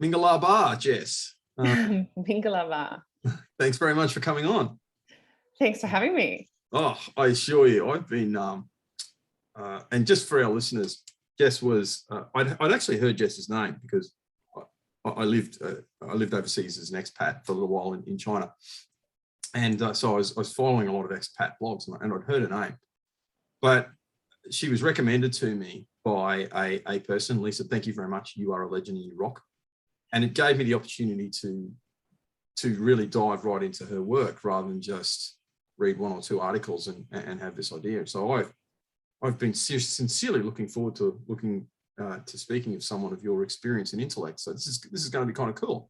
Mingalaba, Jess. Mingalaba. Thanks very much for coming on. Thanks for having me. Oh, I assure you, I've been, and just for our listeners, Jess was, I'd actually heard Jess's name because I lived overseas as an expat for a little while in China. And so I was following a lot of expat blogs and I'd heard her name. But she was recommended to me by a person. Lisa, thank you very much. You are a legend and you rock. And it gave me the opportunity to really dive right into her work rather than just read one or two articles and have this idea. So I've been sincerely looking forward to speaking of someone of your experience and intellect. So this is going to be kind of cool.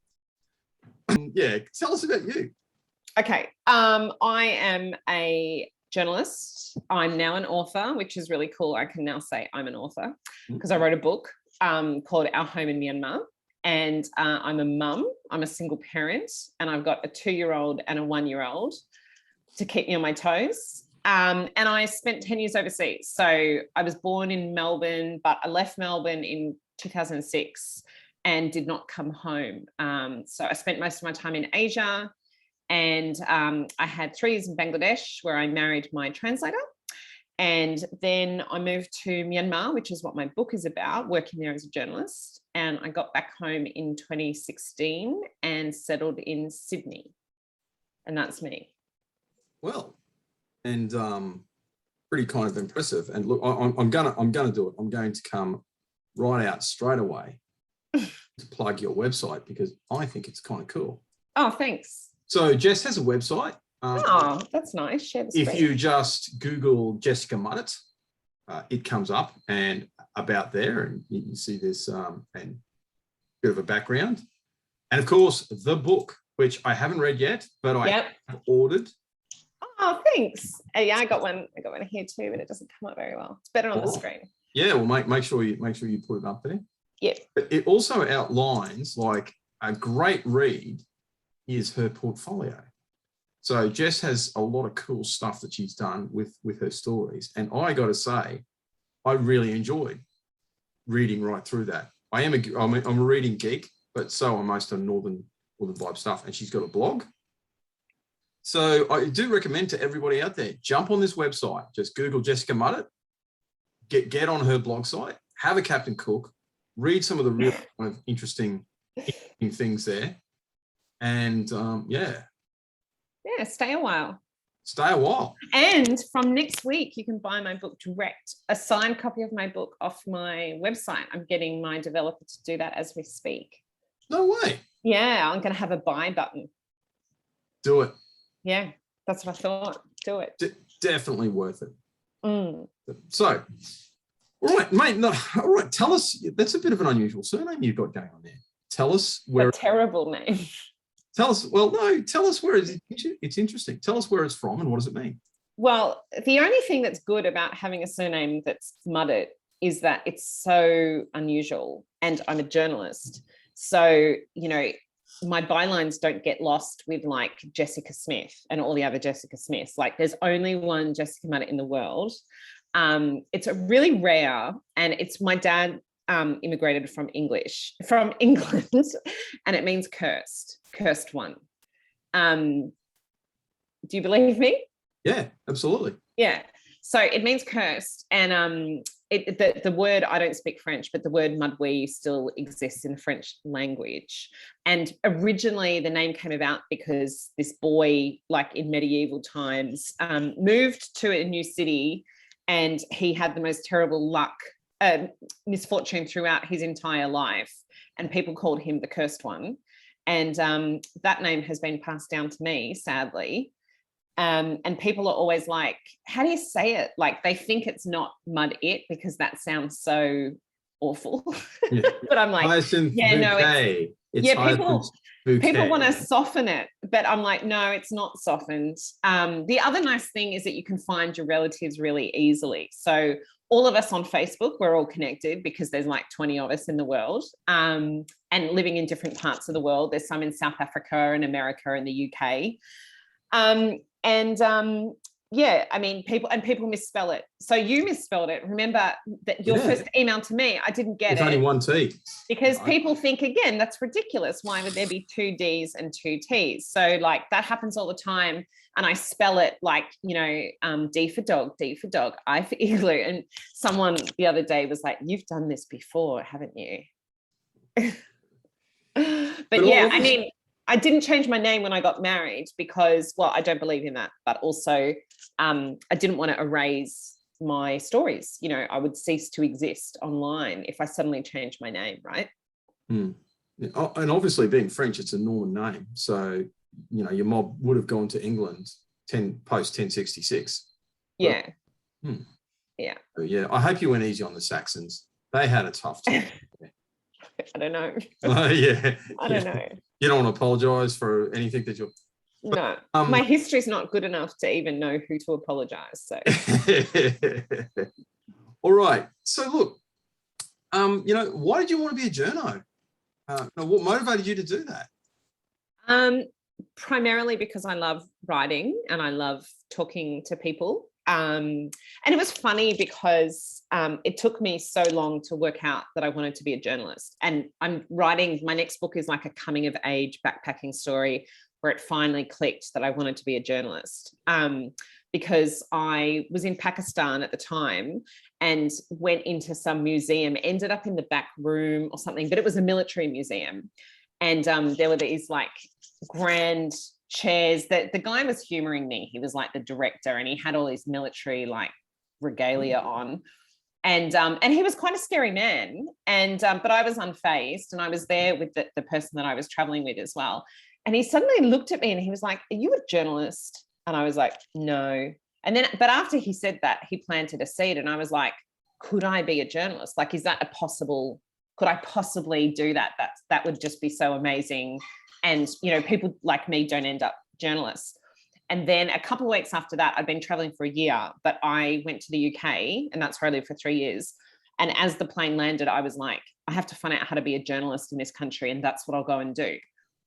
Yeah, tell us about you. Okay, I am a journalist. I'm now an author, which is really cool. I can now say I'm an author because I wrote a book called Our Home in Myanmar. And I'm a mum. I'm a single parent, and I've got a 2-year-old and a 1-year-old to keep me on my toes. And I spent 10 years overseas. So I was born in Melbourne, but I left Melbourne in 2006 and did not come home. So I spent most of my time in Asia, and I had 3 years in Bangladesh where I married my translator. And then I moved to Myanmar, which is what my book is about, working there as a journalist. And I got back home in 2016 and settled in Sydney. And that's me. Well, and pretty kind of impressive. And look, I'm gonna do it. I'm going to come right out straight away to plug your website because I think it's kind of cool. Oh, thanks. So Jess has a website. Oh, that's nice. Share the screen. If you just Google Jessica Mudditt, it comes up and about there, and you see this and a bit of a background. And of course, the book, which I haven't read yet, but I have ordered. Oh, thanks. Yeah, I got one here too, but it doesn't come up very well. It's better on the screen. Yeah, well, make sure you put it up there. Yeah. But it also outlines, like, a great read is her portfolio. So Jess has a lot of cool stuff that she's done with her stories. And I got to say, I really enjoyed reading right through that. I'm a reading geek, but so am most of Northern Vibe stuff. And she's got a blog. So I do recommend to everybody out there, jump on this website, just Google Jessica Mudditt, get on her blog site, have a Captain Cook, read some of the really kind of interesting things there. And yeah, stay a while. Stay a while. And from next week, you can buy my book direct, a signed copy of my book off my website. I'm getting my developer to do that as we speak. No way. Yeah, I'm going to have a buy button. Do it. Yeah, that's what I thought. Do it. Definitely worth it. So, all right, mate. No, all right, tell us. That's a bit of an unusual surname you've got going on there. Tell us where. A terrible name. Tell us. Well, no. Tell us where it's interesting. Tell us where it's from and what does it mean. Well, the only thing that's good about having a surname that's Mudditt is that it's so unusual, and I'm a journalist, so my bylines don't get lost with like Jessica Smith and all the other Jessica Smiths. Like there's only one Jessica Mudditt in the world. It's a really rare, and it's my dad immigrated from England, and it means cursed one. Do you believe me? Yeah, absolutely. Yeah. So it means cursed, and the word, I don't speak French, but the word Mudwee still exists in the French language. And originally the name came about because this boy, like in medieval times, moved to a new city, and he had the most terrible misfortune throughout his entire life. And people called him the cursed one. And that name has been passed down to me, sadly. And people are always like, how do you say it? Like they think it's not Mudditt because that sounds so awful. Yeah. But I'm like, people want to soften it, but I'm like, no, it's not softened. The other nice thing is that you can find your relatives really easily. So all of us on Facebook, we're all connected because there's like 20 of us in the world, and living in different parts of the world. There's some in South Africa and America and the UK. yeah, I mean, people misspell it. So you misspelled it. Remember that your first email to me, I didn't get it. It's only one T. Because people think, again, that's ridiculous. Why would there be 2 Ds and 2 Ts? So like that happens all the time. And I spell it like, D for dog, I for igloo. And someone the other day was like, you've done this before, haven't you? But yeah, I mean, I didn't change my name when I got married because, well, I don't believe in that, but also I didn't want to erase my stories. I would cease to exist online if I suddenly changed my name, right? Yeah. And obviously being French, it's a Norman name. So, your mob would have gone to England post 1066. Yeah. But, yeah. Yeah. I hope you went easy on the Saxons. They had a tough time. I don't know. Yeah. I don't know. You don't want to apologize for anything that you're... No, my history's not good enough to even know who to apologize. So, all right. So look, why did you want to be a journo? What motivated you to do that? Primarily because I love writing and I love talking to people. And it was funny because it took me so long to work out that I wanted to be a journalist. And I'm writing, my next book is like a coming of age backpacking story where it finally clicked that I wanted to be a journalist. Because I was in Pakistan at the time and went into some museum, ended up in the back room or something, but it was a military museum. And there were these like grand chairs that the guy was humoring me. He was like the director and he had all these military like regalia on. And he was quite a scary man. And but I was unfazed and I was there with the person that I was traveling with as well. And he suddenly looked at me and he was like, "Are you a journalist?" And I was like, "No." And then, but after he said that, he planted a seed and I was like, could I be a journalist? Like, is that could I possibly do that? That would just be so amazing. And, people like me don't end up journalists. And then a couple of weeks after that, I'd been traveling for a year, but I went to the UK and that's where I lived for 3 years. And as the plane landed, I was like, I have to find out how to be a journalist in this country. And that's what I'll go and do.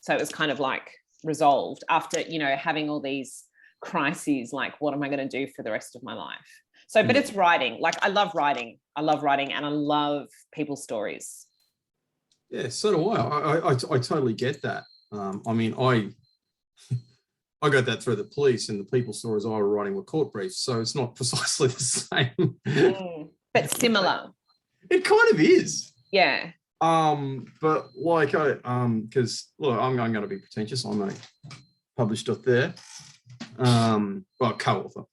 So it was kind of like resolved after, having all these crises, like, what am I going to do for the rest of my life? So, but it's writing. Like, I love writing and I love people's stories. Yeah, so do I. I totally get that. I mean, I got that through the police and the people's stories I were writing were court briefs. So it's not precisely the same. But similar. It kind of is. Yeah. But like because look, I'm going to be pretentious. I'm a published up there. Well, co-author.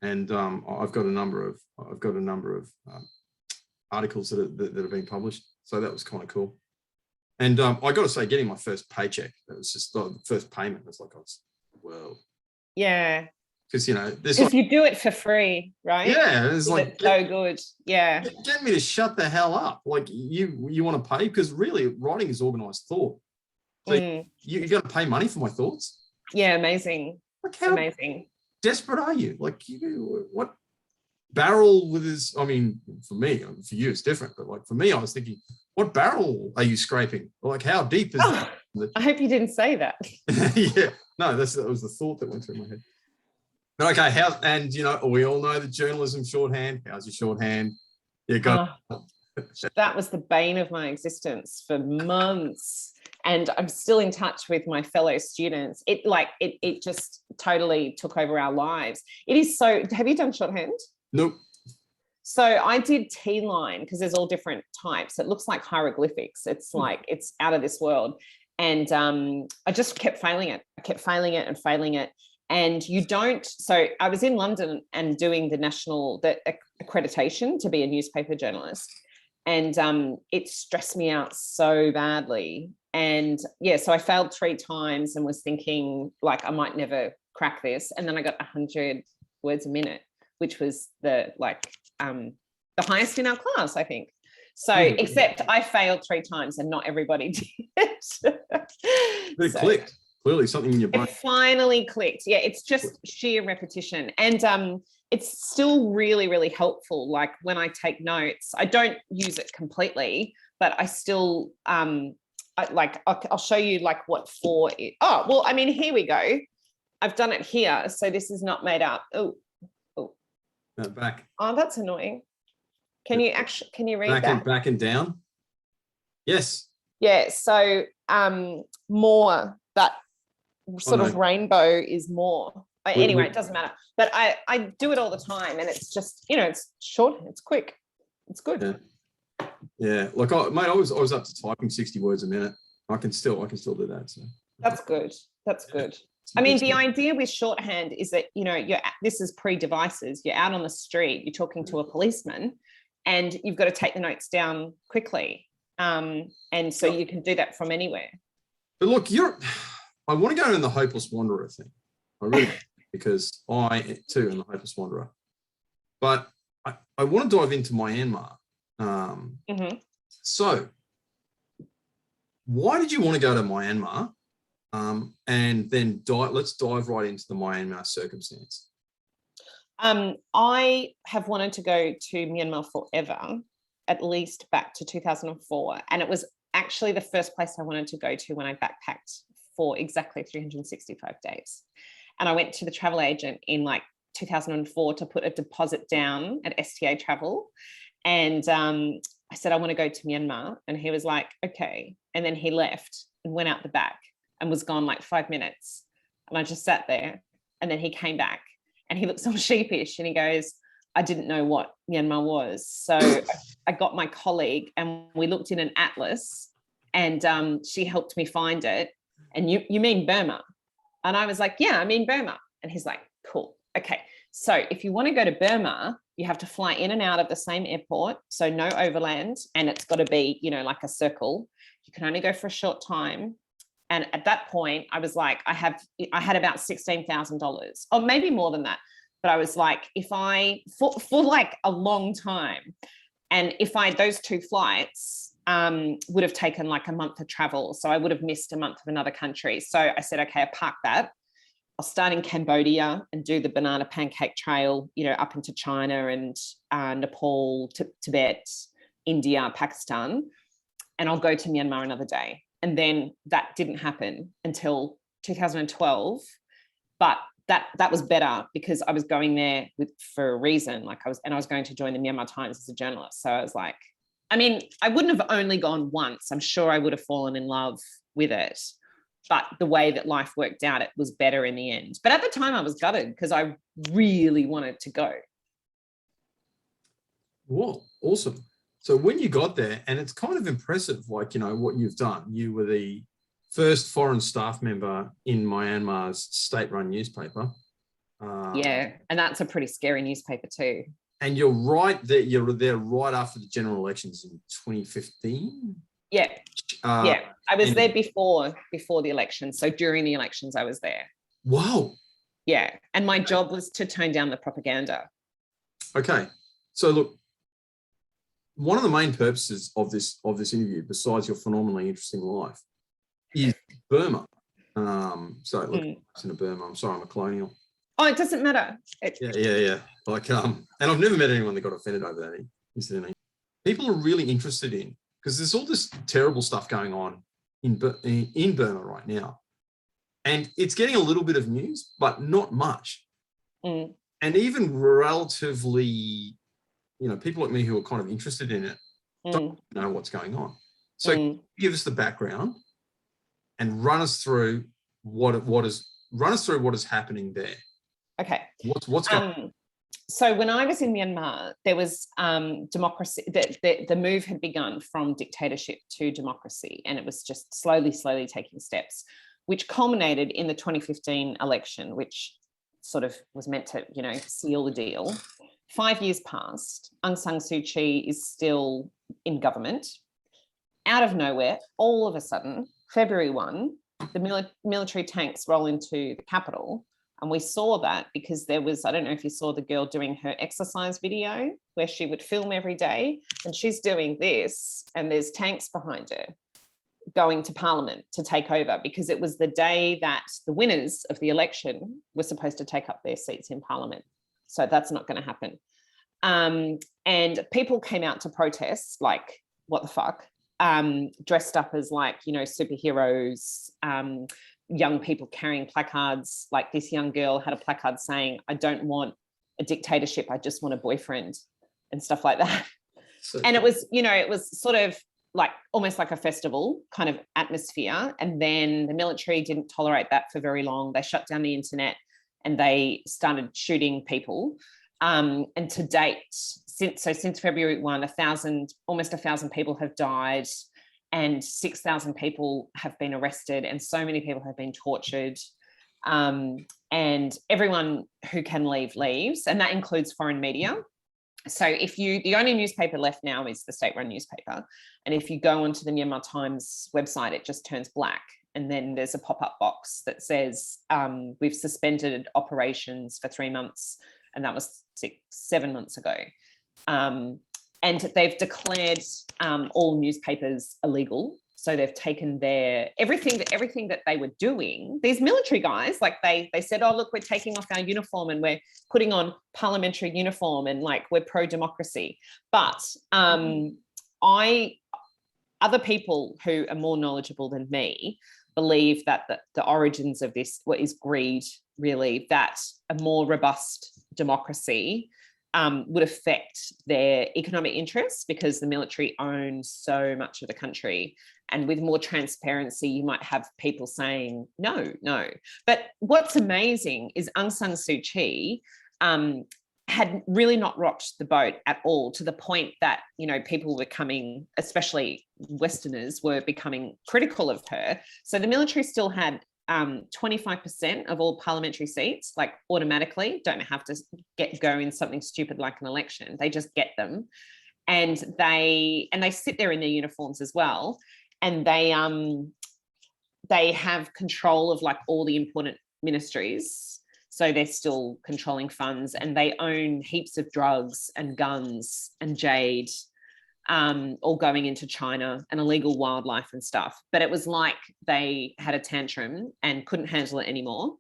And I've got a number of articles that have been published. So that was kind of cool. And I got to say, getting my first paycheck, that was just the first payment. It was like, well, yeah. Because because you do it for free, right? Yeah, it's like so good. Yeah, get me to shut the hell up. Like you want to pay, because really writing is organized thought. So you're going to pay money for my thoughts? Yeah, amazing. Like how amazing. Desperate are you? Like what barrel with his? I mean, for me, for you it's different, but like for me, I was thinking, what barrel are you scraping? Like how deep is that? I hope you didn't say that. Yeah, no, that was the thought that went through my head. But okay, we all know the journalism shorthand. How's your shorthand? You got that was the bane of my existence for months. And I'm still in touch with my fellow students. It just totally took over our lives. It is so. Have you done shorthand? Nope. So I did T-line because there's all different types. It looks like hieroglyphics. It's like it's out of this world. And I just kept failing it. I kept failing it and failing it. And you don't. So I was in London and doing the accreditation to be a newspaper journalist. And it stressed me out so badly. And yeah, so I failed 3 times and was thinking like I might never crack this. And then I got 100 words a minute, which was the highest in our class, I think. So except I failed 3 times and not everybody did. It clicked. Clearly something in your brain. It finally clicked. Yeah, it's just sheer repetition. And it's still really, really helpful. Like when I take notes, I don't use it completely, but I still I'll show you like what for it. Oh, well, I mean, here we go. I've done it here, so this is not made up. Oh, Back. oh, that's annoying. Can you read that? Back and down. Yes. Yeah. So more, that sort of rainbow is more. Anyway, it doesn't matter. But I do it all the time, and it's just, it's short, it's quick, it's good. Yeah. Like I was up to typing 60 words a minute. I can still do that. So that's good. That's good. I mean, the idea with shorthand is that, this is pre-devices. You're out on the street, you're talking to a policeman, and you've got to take the notes down quickly. And so you can do that from anywhere. But look, I want to go in the hopeless wanderer thing. I really, because I too am the hopeless wanderer. But I want to dive into Myanmar. So why did you want to go to Myanmar? And then let's dive right into the Myanmar circumstance. I have wanted to go to Myanmar forever, at least back to 2004. And it was actually the first place I wanted to go to when I backpacked for exactly 365 days. And I went to the travel agent in like 2004 to put a deposit down at STA Travel. And I said, I want to go to Myanmar. And he was like, okay. And then he left and went out the back and was gone like 5 minutes. And I just sat there, and then he came back and he looked all sheepish and he goes, I didn't know what Myanmar was. So I got my colleague and we looked in an atlas, and she helped me find it. And you mean Burma? And I was like, yeah, I mean Burma. And he's like, cool. Okay. So if you want to go to Burma, you have to fly in and out of the same airport. So no overland. And it's got to be, like a circle. You can only go for a short time. And at that point, I was like, I had about $16,000, or maybe more than that. But I was like, for like a long time, and those 2 flights would have taken like a month of travel. So I would have missed a month of another country. So I said, okay, I park that. I'll start in Cambodia and do the banana pancake trail, up into China and Nepal, Tibet, India, Pakistan. And I'll go to Myanmar another day. And then that didn't happen until 2012. But that was better because I was going there for a reason. I was going to join the Myanmar Times as a journalist. So I was like, I mean, I wouldn't have only gone once. I'm sure I would have fallen in love with it. But the way that life worked out, it was better in the end. But at the time I was gutted because I really wanted to go. Whoa, awesome. So when you got there, and it's kind of impressive, what you've done. You were the first foreign staff member in Myanmar's state-run newspaper. Yeah, and that's a pretty scary newspaper too. And you're there right after the general elections in 2015. Yeah, yeah. I was there before the election. So during the elections, I was there. Wow. Yeah, and my job was to tone down the propaganda. Okay, so look, one of the main purposes of this interview, besides your phenomenally interesting life, is Burma. So look, it's in Burma. I'm sorry, I'm a colonial. Oh, it doesn't matter. Yeah. Like, and I've never met anyone that got offended over that incidentally. People are really interested in, because there's all this terrible stuff going on in Burma right now, and it's getting a little bit of news, but not much. And even relatively, people like me who are kind of interested in it don't know what's going on. So give us the background and run us through what is happening there. Okay. What's going on? So when I was in Myanmar, there was democracy. The move had begun from dictatorship to democracy, and it was just slowly taking steps, which culminated in the 2015 election, which sort of was meant to, seal the deal. 5 years passed. Aung San Suu Kyi is still in government. Out of nowhere, all of a sudden, February 1, the military tanks roll into the capital. And we saw that because there was, I don't know if you saw the girl doing her exercise video where she would film every day, and she's doing this and there's tanks behind her going to Parliament to take over, because it was the day that the winners of the election were supposed to take up their seats in Parliament. So that's not going to happen. And people came out to protest, like, what the fuck? Dressed up as, like, superheroes, young people carrying placards. Like this young girl had a placard saying, "I don't want a dictatorship, I just want a boyfriend," and stuff like that. So And it was, you know, it was sort of like almost like a festival kind of atmosphere. And then the military didn't tolerate that for very long. They shut down the internet and they started shooting people. And to date, since February 1, almost 1,000 people have died, and 6,000 people have been arrested, and so many people have been tortured. And everyone who can leave leaves, and that includes foreign media. So the only newspaper left now is the state-run newspaper. And if you go onto the Myanmar Times website, it just turns black. And then there's a pop-up box that says, we've suspended operations for 3 months. And that was 7 months ago. And they've declared all newspapers illegal. So they've taken everything that they were doing. These military guys, like they said, "Oh, look, we're taking off our uniform and we're putting on parliamentary uniform and like we're pro-democracy." But other people who are more knowledgeable than me believe that the origins of this is greed, really, that a more robust democracy would affect their economic interests because the military owns so much of the country. And with more transparency, you might have people saying, no. But what's amazing is Aung San Suu Kyi had really not rocked the boat at all, to the point that, you know, people were coming, especially Westerners, were becoming critical of her. So the military still had 25% of all parliamentary seats, like automatically, don't have to go in something stupid like an election. They just get them. And they sit there in their uniforms as well. And they have control of like all the important ministries. So they're still controlling funds, and they own heaps of drugs and guns and jade, all going into China, and illegal wildlife and stuff. But it was like they had a tantrum and couldn't handle it anymore.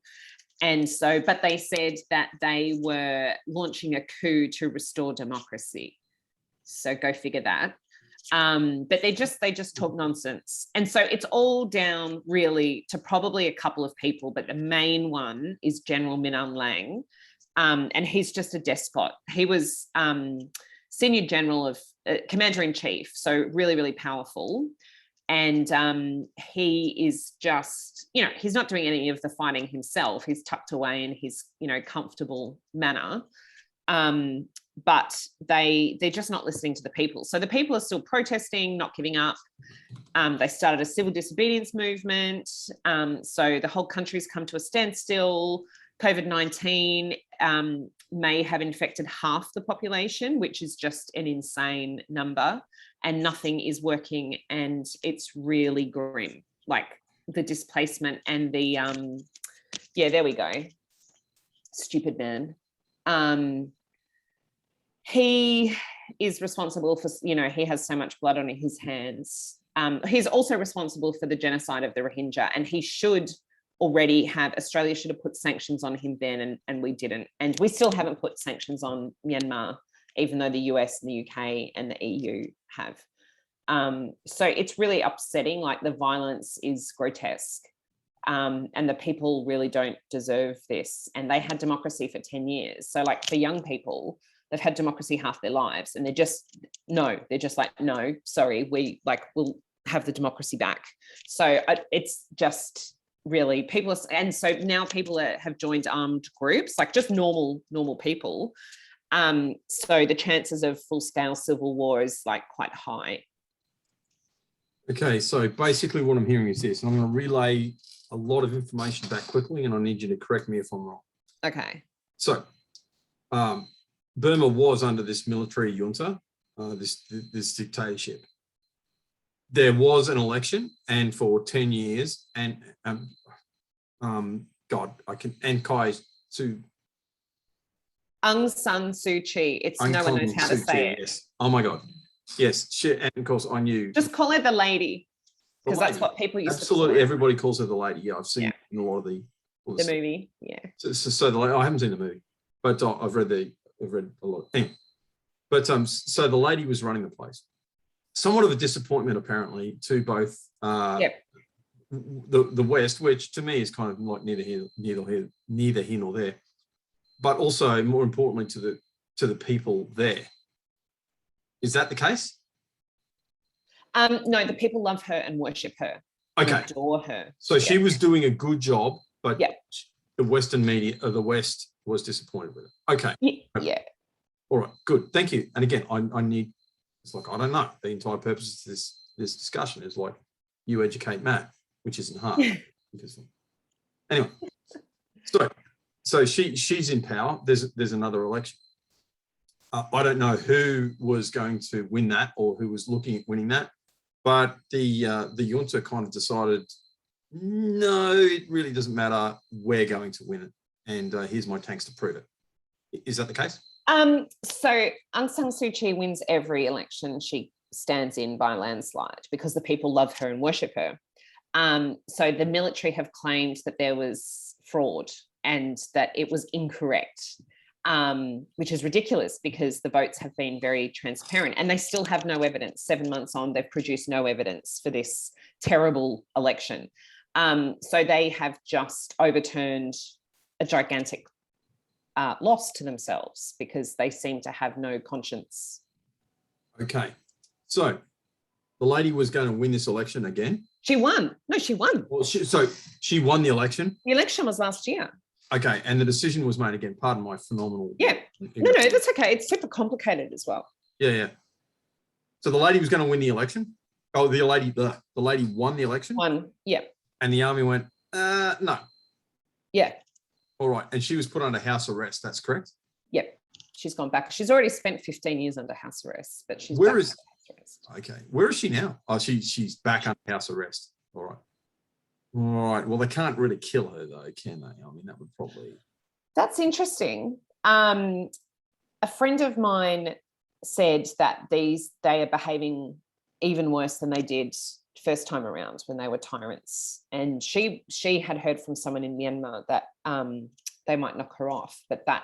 And so, but they said that they were launching a coup to restore democracy. So go figure that. But they just talk nonsense. And so it's all down really to probably a couple of people, but the main one is General Min Aung Hlaing. And he's just a despot. He was senior general of commander-in-chief, so really, really powerful. And he is just, you know, he's not doing any of the fighting himself. He's tucked away in his, you know, comfortable manner. But they're just not listening to the people. So the people are still protesting, not giving up. They started a civil disobedience movement. So the whole country's come to a standstill. COVID-19 may have infected half the population, which is just an insane number, and nothing is working, and it's really grim. Like the displacement and the there we go. Stupid man. He is responsible for, you know, he has so much blood on his hands. He's also responsible for the genocide of the Rohingya, and he should already have, Australia should have put sanctions on him then, and we didn't. And we still haven't put sanctions on Myanmar, even though the US and the UK and the EU have. So it's really upsetting, like the violence is grotesque. And the people really don't deserve this. And they had democracy for 10 years. So like for young people, they've had democracy half their lives, and they're just like, no, sorry, we'll have the democracy back. So it's just really people are, and so now people have joined armed groups, like just normal people. So the chances of full-scale civil war is like quite high. Okay, so basically what I'm hearing is this, and I'm going to relay a lot of information back quickly, and I need you to correct me if I'm wrong. Okay. So Burma was under this military junta, this dictatorship. There was an election, and for 10 years, and Kai Su. Aung San Suu Kyi. It's no one knows how to say it. Yes. Oh my God. Yes. Shit. And of course I knew. Just call her the lady, because that's what people used to call her. Absolutely. Everybody calls her the lady. Yeah. I've seen in a lot of the movie. Yeah. So I haven't seen the movie, but I've read a lot. Anyway, but so the lady was running the place. Somewhat of a disappointment, apparently, to both the West, which to me is kind of like neither here nor there, but also more importantly to the people there. Is that the case? No, the people love her and worship her. Okay. And adore her. So she was doing a good job, but the Western media of the West was disappointed with it. Okay. Yeah. All right. Good. Thank you. And again, I need. It's like I don't know. The entire purpose of this discussion is like you educate Matt, which isn't hard. Anyway, so she's in power. There's another election. I don't know who was going to win that or who was looking at winning that, but the junta kind of decided, no, it really doesn't matter. We're going to win it, and here's my tanks to prove it. Is that the case? So Aung San Suu Kyi wins every election she stands in by a landslide because the people love her and worship her. So the military have claimed that there was fraud and that it was incorrect, which is ridiculous because the votes have been very transparent and they still have no evidence. 7 months on, they've produced no evidence for this terrible election. So they have just overturned a gigantic loss to themselves because they seem to have no conscience. Okay. So the lady was going to win this election again? She won. No, she won. Well, so she won the election? The election was last year. Okay. And the decision was made again. Pardon my phenomenal. Yeah. No, that's okay. It's super complicated as well. Yeah. So the lady was going to win the election? Oh, the lady won the election? Won. Yeah. And the army went, no. Yeah. All right. And she was put under house arrest. That's correct? Yep. She's gone back. She's already spent 15 years under house arrest, but she's back under house arrest. Okay. Where is she now? Oh, she's back under house arrest. All right. All right. Well, they can't really kill her though, can they? I mean, that would probably. That's interesting. A friend of mine said that they are behaving even worse than they did first time around when they were tyrants. And she had heard from someone in Myanmar that they might knock her off. But I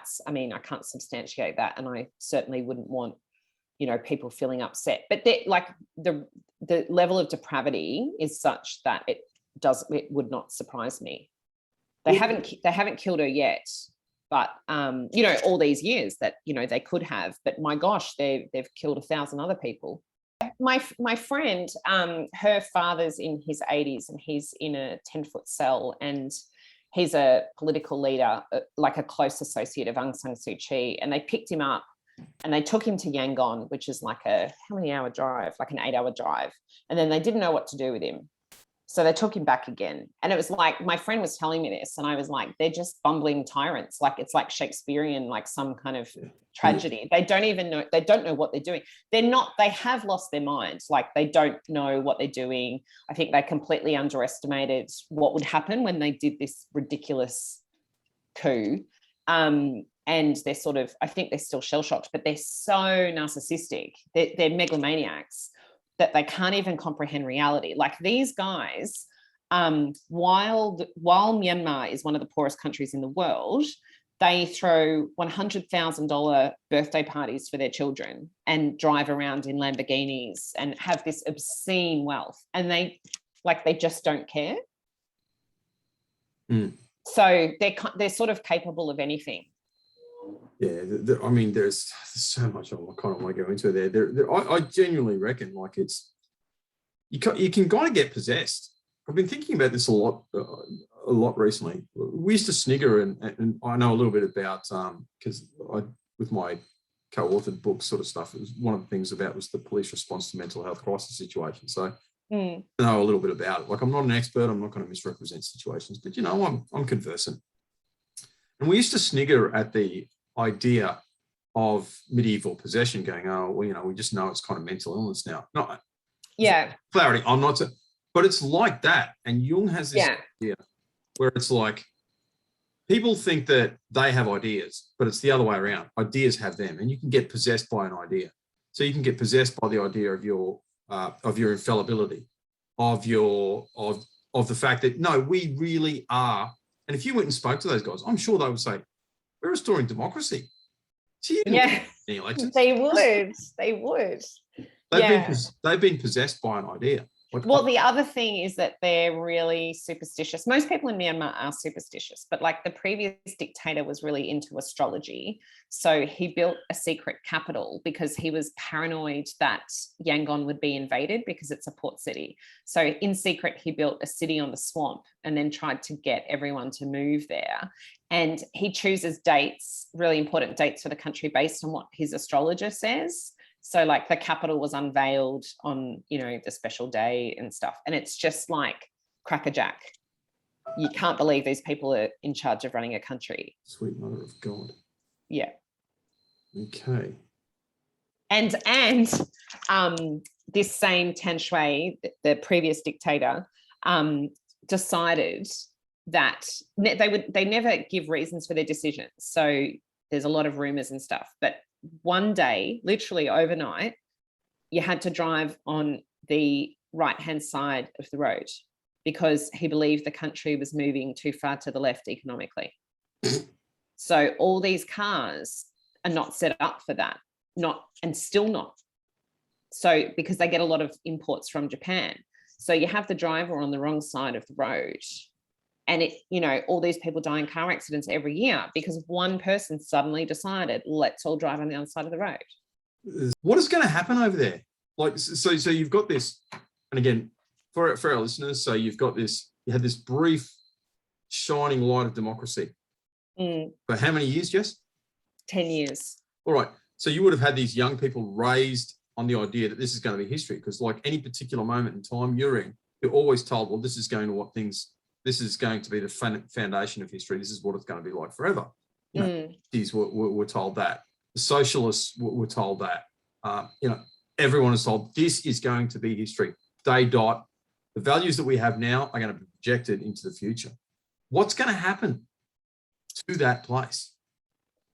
can't substantiate that. And I certainly wouldn't want, people feeling upset. But the level of depravity is such that it would not surprise me. They haven't killed her yet. But, all these years that, they could have. But my gosh, they've killed 1,000 other people. My friend, her father's in his 80s and he's in a 10-foot cell and he's a political leader, like a close associate of Aung San Suu Kyi. And they picked him up and they took him to Yangon, which is like how many hour drive? Like an 8-hour drive. And then they didn't know what to do with him. So they took him back again. And it was like, my friend was telling me this and I was like, they're just bumbling tyrants. Like it's like Shakespearean, like some kind of tragedy. They don't even know, they don't know what they're doing. They have lost their minds. Like they don't know what they're doing. I think they completely underestimated what would happen when they did this ridiculous coup. And they're sort of, I think they're still shell-shocked, but they're so narcissistic. They're megalomaniacs that they can't even comprehend reality. Like these guys, while Myanmar is one of the poorest countries in the world, they throw $100,000 birthday parties for their children and drive around in Lamborghinis and have this obscene wealth. And they just don't care. So they're sort of capable of anything. Yeah, there's so much I kind of want to go into there. I genuinely reckon like you can kind of get possessed. I've been thinking about this a lot recently. We used to snigger, and I know a little bit about because with my co-authored book sort of stuff, it was one of the things about was the police response to mental health crisis situation. So I know a little bit about it. Like I'm not an expert. I'm not going to misrepresent situations, but I'm conversant. And we used to snigger at the idea of medieval possession going, we just know it's kind of mental illness now. No, yeah. Clarity, I'm not, but it's like that. And Jung has this idea where it's like people think that they have ideas, but it's the other way around. Ideas have them, and you can get possessed by an idea. So you can get possessed by the idea of your infallibility, of the fact that no, we really are. And if you went and spoke to those guys, I'm sure they would say, we're restoring democracy. Yeah, they would. They've been possessed by an idea. Well, the other thing is that they're really superstitious. Most people in Myanmar are superstitious, but like the previous dictator was really into astrology. So he built a secret capital because he was paranoid that Yangon would be invaded because it's a port city. So in secret, he built a city on the swamp and then tried to get everyone to move there. And he chooses dates, really important dates for the country based on what his astrologer says. So like the capital was unveiled on, the special day and stuff. And it's just like crackerjack. You can't believe these people are in charge of running a country. Sweet mother of God. Yeah. Okay. And this same Tan Shui, the previous dictator, decided that they never give reasons for their decisions. So there's a lot of rumors and stuff, but one day, literally overnight, you had to drive on the right-hand side of the road because he believed the country was moving too far to the left economically. So all these cars are not set up for that, still not. So because they get a lot of imports from Japan. So you have the driver on the wrong side of the road. And all these people die in car accidents every year because one person suddenly decided, let's all drive on the other side of the road. What is going to happen over there? Like, so you've got this, and again, for our listeners, so you had this brief shining light of democracy. For how many years, Jess? 10 years. All right. So you would have had these young people raised on the idea that this is going to be history, because like any particular moment in time you're always told, well, this is going to be the foundation of history. This is what it's going to be like forever. These were told that. The socialists were told that. Everyone is told this is going to be history. Day dot. The values that we have now are going to be projected into the future. What's going to happen to that place?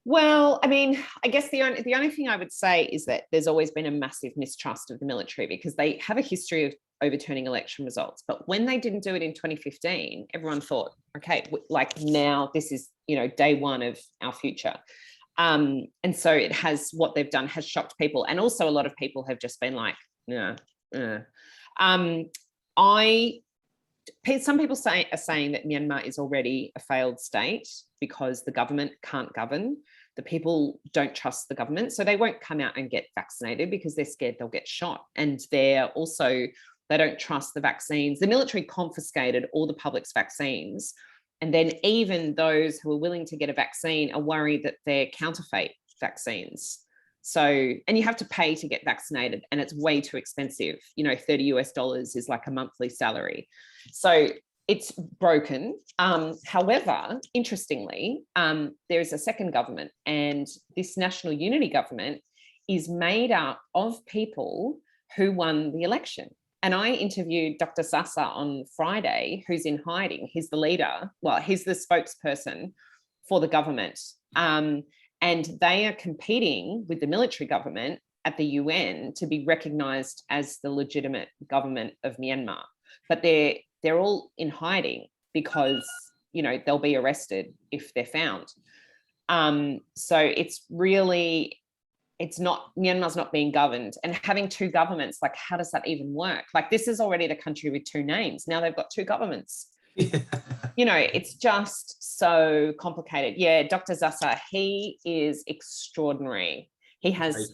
Well, I mean, I guess the only thing I would say is that there's always been a massive mistrust of the military because they have a history of overturning election results. But when they didn't do it in 2015, everyone thought, okay, like now this is, day one of our future. And so what they've done has shocked people. And also a lot of people have just been like, some people are saying that Myanmar is already a failed state because the government can't govern. The people don't trust the government, so they won't come out and get vaccinated because they're scared they'll get shot. And they don't trust the vaccines. The military confiscated all the public's vaccines. And then even those who are willing to get a vaccine are worried that they're counterfeit vaccines. So, and you have to pay to get vaccinated and it's way too expensive. $30 is like a monthly salary. So it's broken. However, interestingly, there is a second government, and this national unity government is made up of people who won the election. And I interviewed Dr. Sasa on Friday, who's in hiding. He's the leader. Well, he's the spokesperson for the government. And they are competing with the military government at the UN to be recognized as the legitimate government of Myanmar. But they're all in hiding because, they'll be arrested if they're found. So Myanmar's not being governed, and having two governments, like how does that even work? Like this is already the country with two names. Now they've got two governments. Yeah. It's just so complicated. Yeah, Dr. Zassa, he is extraordinary. He has,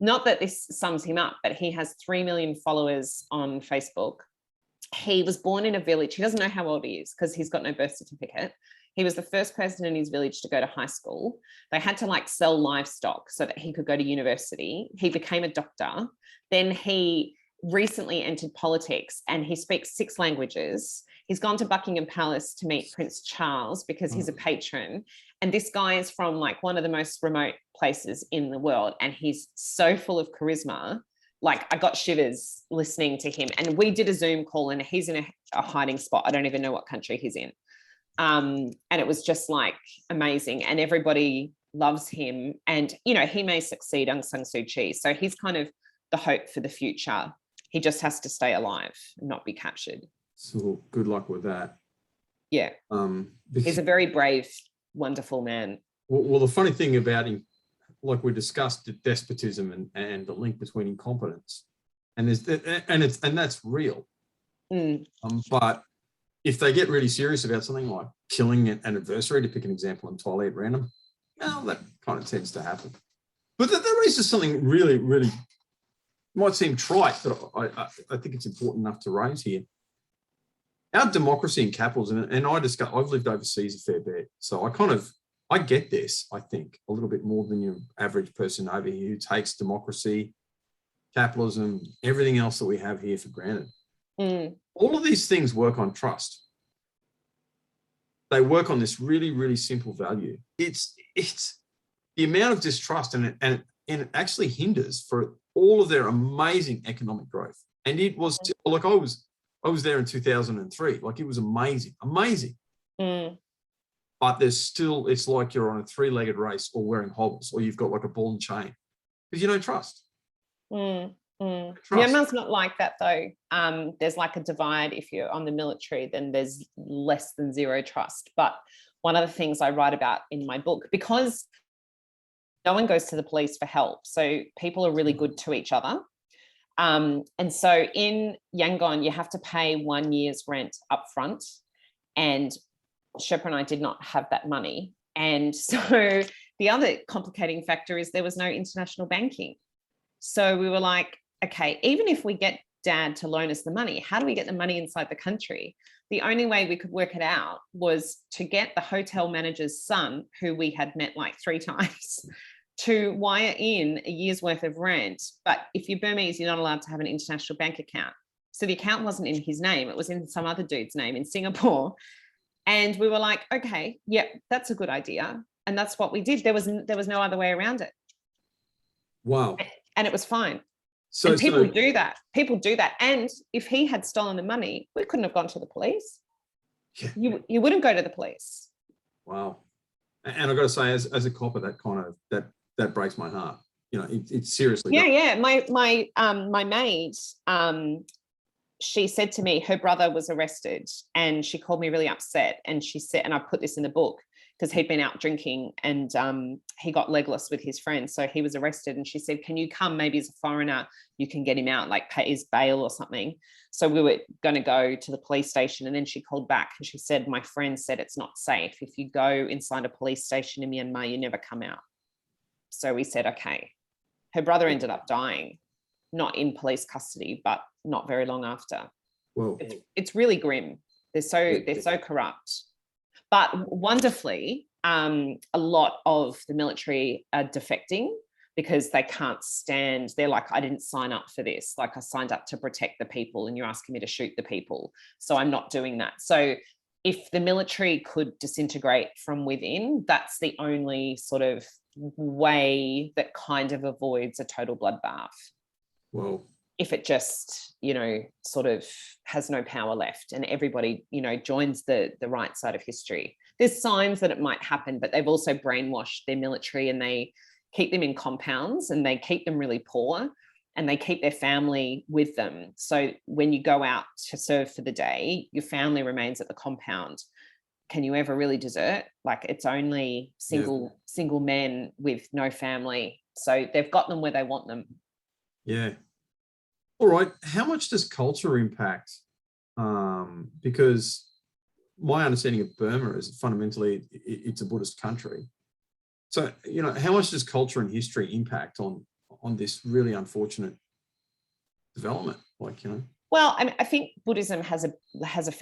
not that this sums him up, but he has 3 million followers on Facebook. He was born in a village. He doesn't know how old he is because he's got no birth certificate. He was the first person in his village to go to high school. They had to sell livestock so that he could go to university. He became a doctor. Then he recently entered politics and he speaks 6 languages. He's gone to Buckingham Palace to meet Prince Charles because he's a patron. And this guy is from one of the most remote places in the world. And he's so full of charisma. I got shivers listening to him. And we did a Zoom call and he's in a hiding spot. I don't even know what country he's in. And it was just amazing. And everybody loves him. And, he may succeed Aung San Suu Kyi. So he's kind of the hope for the future. He just has to stay alive and not be captured. So good luck with that. Yeah. He's a very brave, wonderful man. Well, the funny thing about him, like we discussed, despotism and the link between incompetence, and that's real. But if they get really serious about something like killing an adversary, to pick an example entirely at random, well, that kind of tends to happen. But that raises something really, really might seem trite, but I think it's important enough to raise here. Our democracy and capitalism, and I've lived overseas a fair bit, so I get this, I think, a little bit more than your average person over here who takes democracy, capitalism, everything else that we have here for granted. All of these things work on trust. They work on this really, really simple value. It's the amount of distrust, and it actually hinders for all of their amazing economic growth. And it was like I was there in 2003. Like, it was amazing. But there's still, it's like you're on a three-legged race or wearing hobbles, or you've got like a ball and chain because you don't trust. Myanmar's not like that though. There's like a divide. If you're on the military, then there's less than zero trust. But one of the things I write about in my book, because no one goes to the police for help, so people are really good to each other. And so in Yangon, you have to pay 1 year's rent up front, and Sherpa and I did not have that money. And so the other complicating factor is there was no international banking. So we were like, okay, even if we get Dad to loan us the money, how do we get the money inside the country? The only way we could work it out was to get the hotel manager's son, who we had met like 3 times, to wire in a year's worth of rent. But if you're Burmese, you're not allowed to have an international bank account. So the account wasn't in his name. It was in some other dude's name in Singapore. And we were like, okay, yeah, that's a good idea. And that's what we did. There was no other way around it. Wow. And it was fine. So and people do that. People do that. And if he had stolen the money, we couldn't have gone to the police. Yeah. You wouldn't go to the police. Wow. And I've got to say, as a copper, that breaks my heart. You know, it's seriously. Yeah. My maid, she said to me, her brother was arrested, and she called me really upset. And she said, and I put this in the book, because he'd been out drinking and he got legless with his friends. So he was arrested, and she said, can you come? Maybe as a foreigner, you can get him out, like pay his bail or something. So we were going to go to the police station, and then she called back and she said, my friend said it's not safe. If you go inside a police station in Myanmar, you never come out. So we said, okay. Her brother ended up dying, not in police custody, but not very long after. Whoa. It's really grim. They're so corrupt. But wonderfully, a lot of the military are defecting because they can't stand. They're like, I didn't sign up for this. Like, I signed up to protect the people, and you're asking me to shoot the people. So I'm not doing that. So if the military could disintegrate from within, that's the only sort of way that kind of avoids a total bloodbath. Whoa. If it just, sort of has no power left, and everybody, joins the right side of history. There's signs that it might happen, but they've also brainwashed their military, and they keep them in compounds, and they keep them really poor, and they keep their family with them. So when you go out to serve for the day, your family remains at the compound. Can you ever really desert? Like, it's only single men with no family. So they've got them where they want them. Yeah. All right. How much does culture impact? Because my understanding of Burma is fundamentally it's a Buddhist country. So, how much does culture and history impact on this really unfortunate development? Well, I think Buddhism has a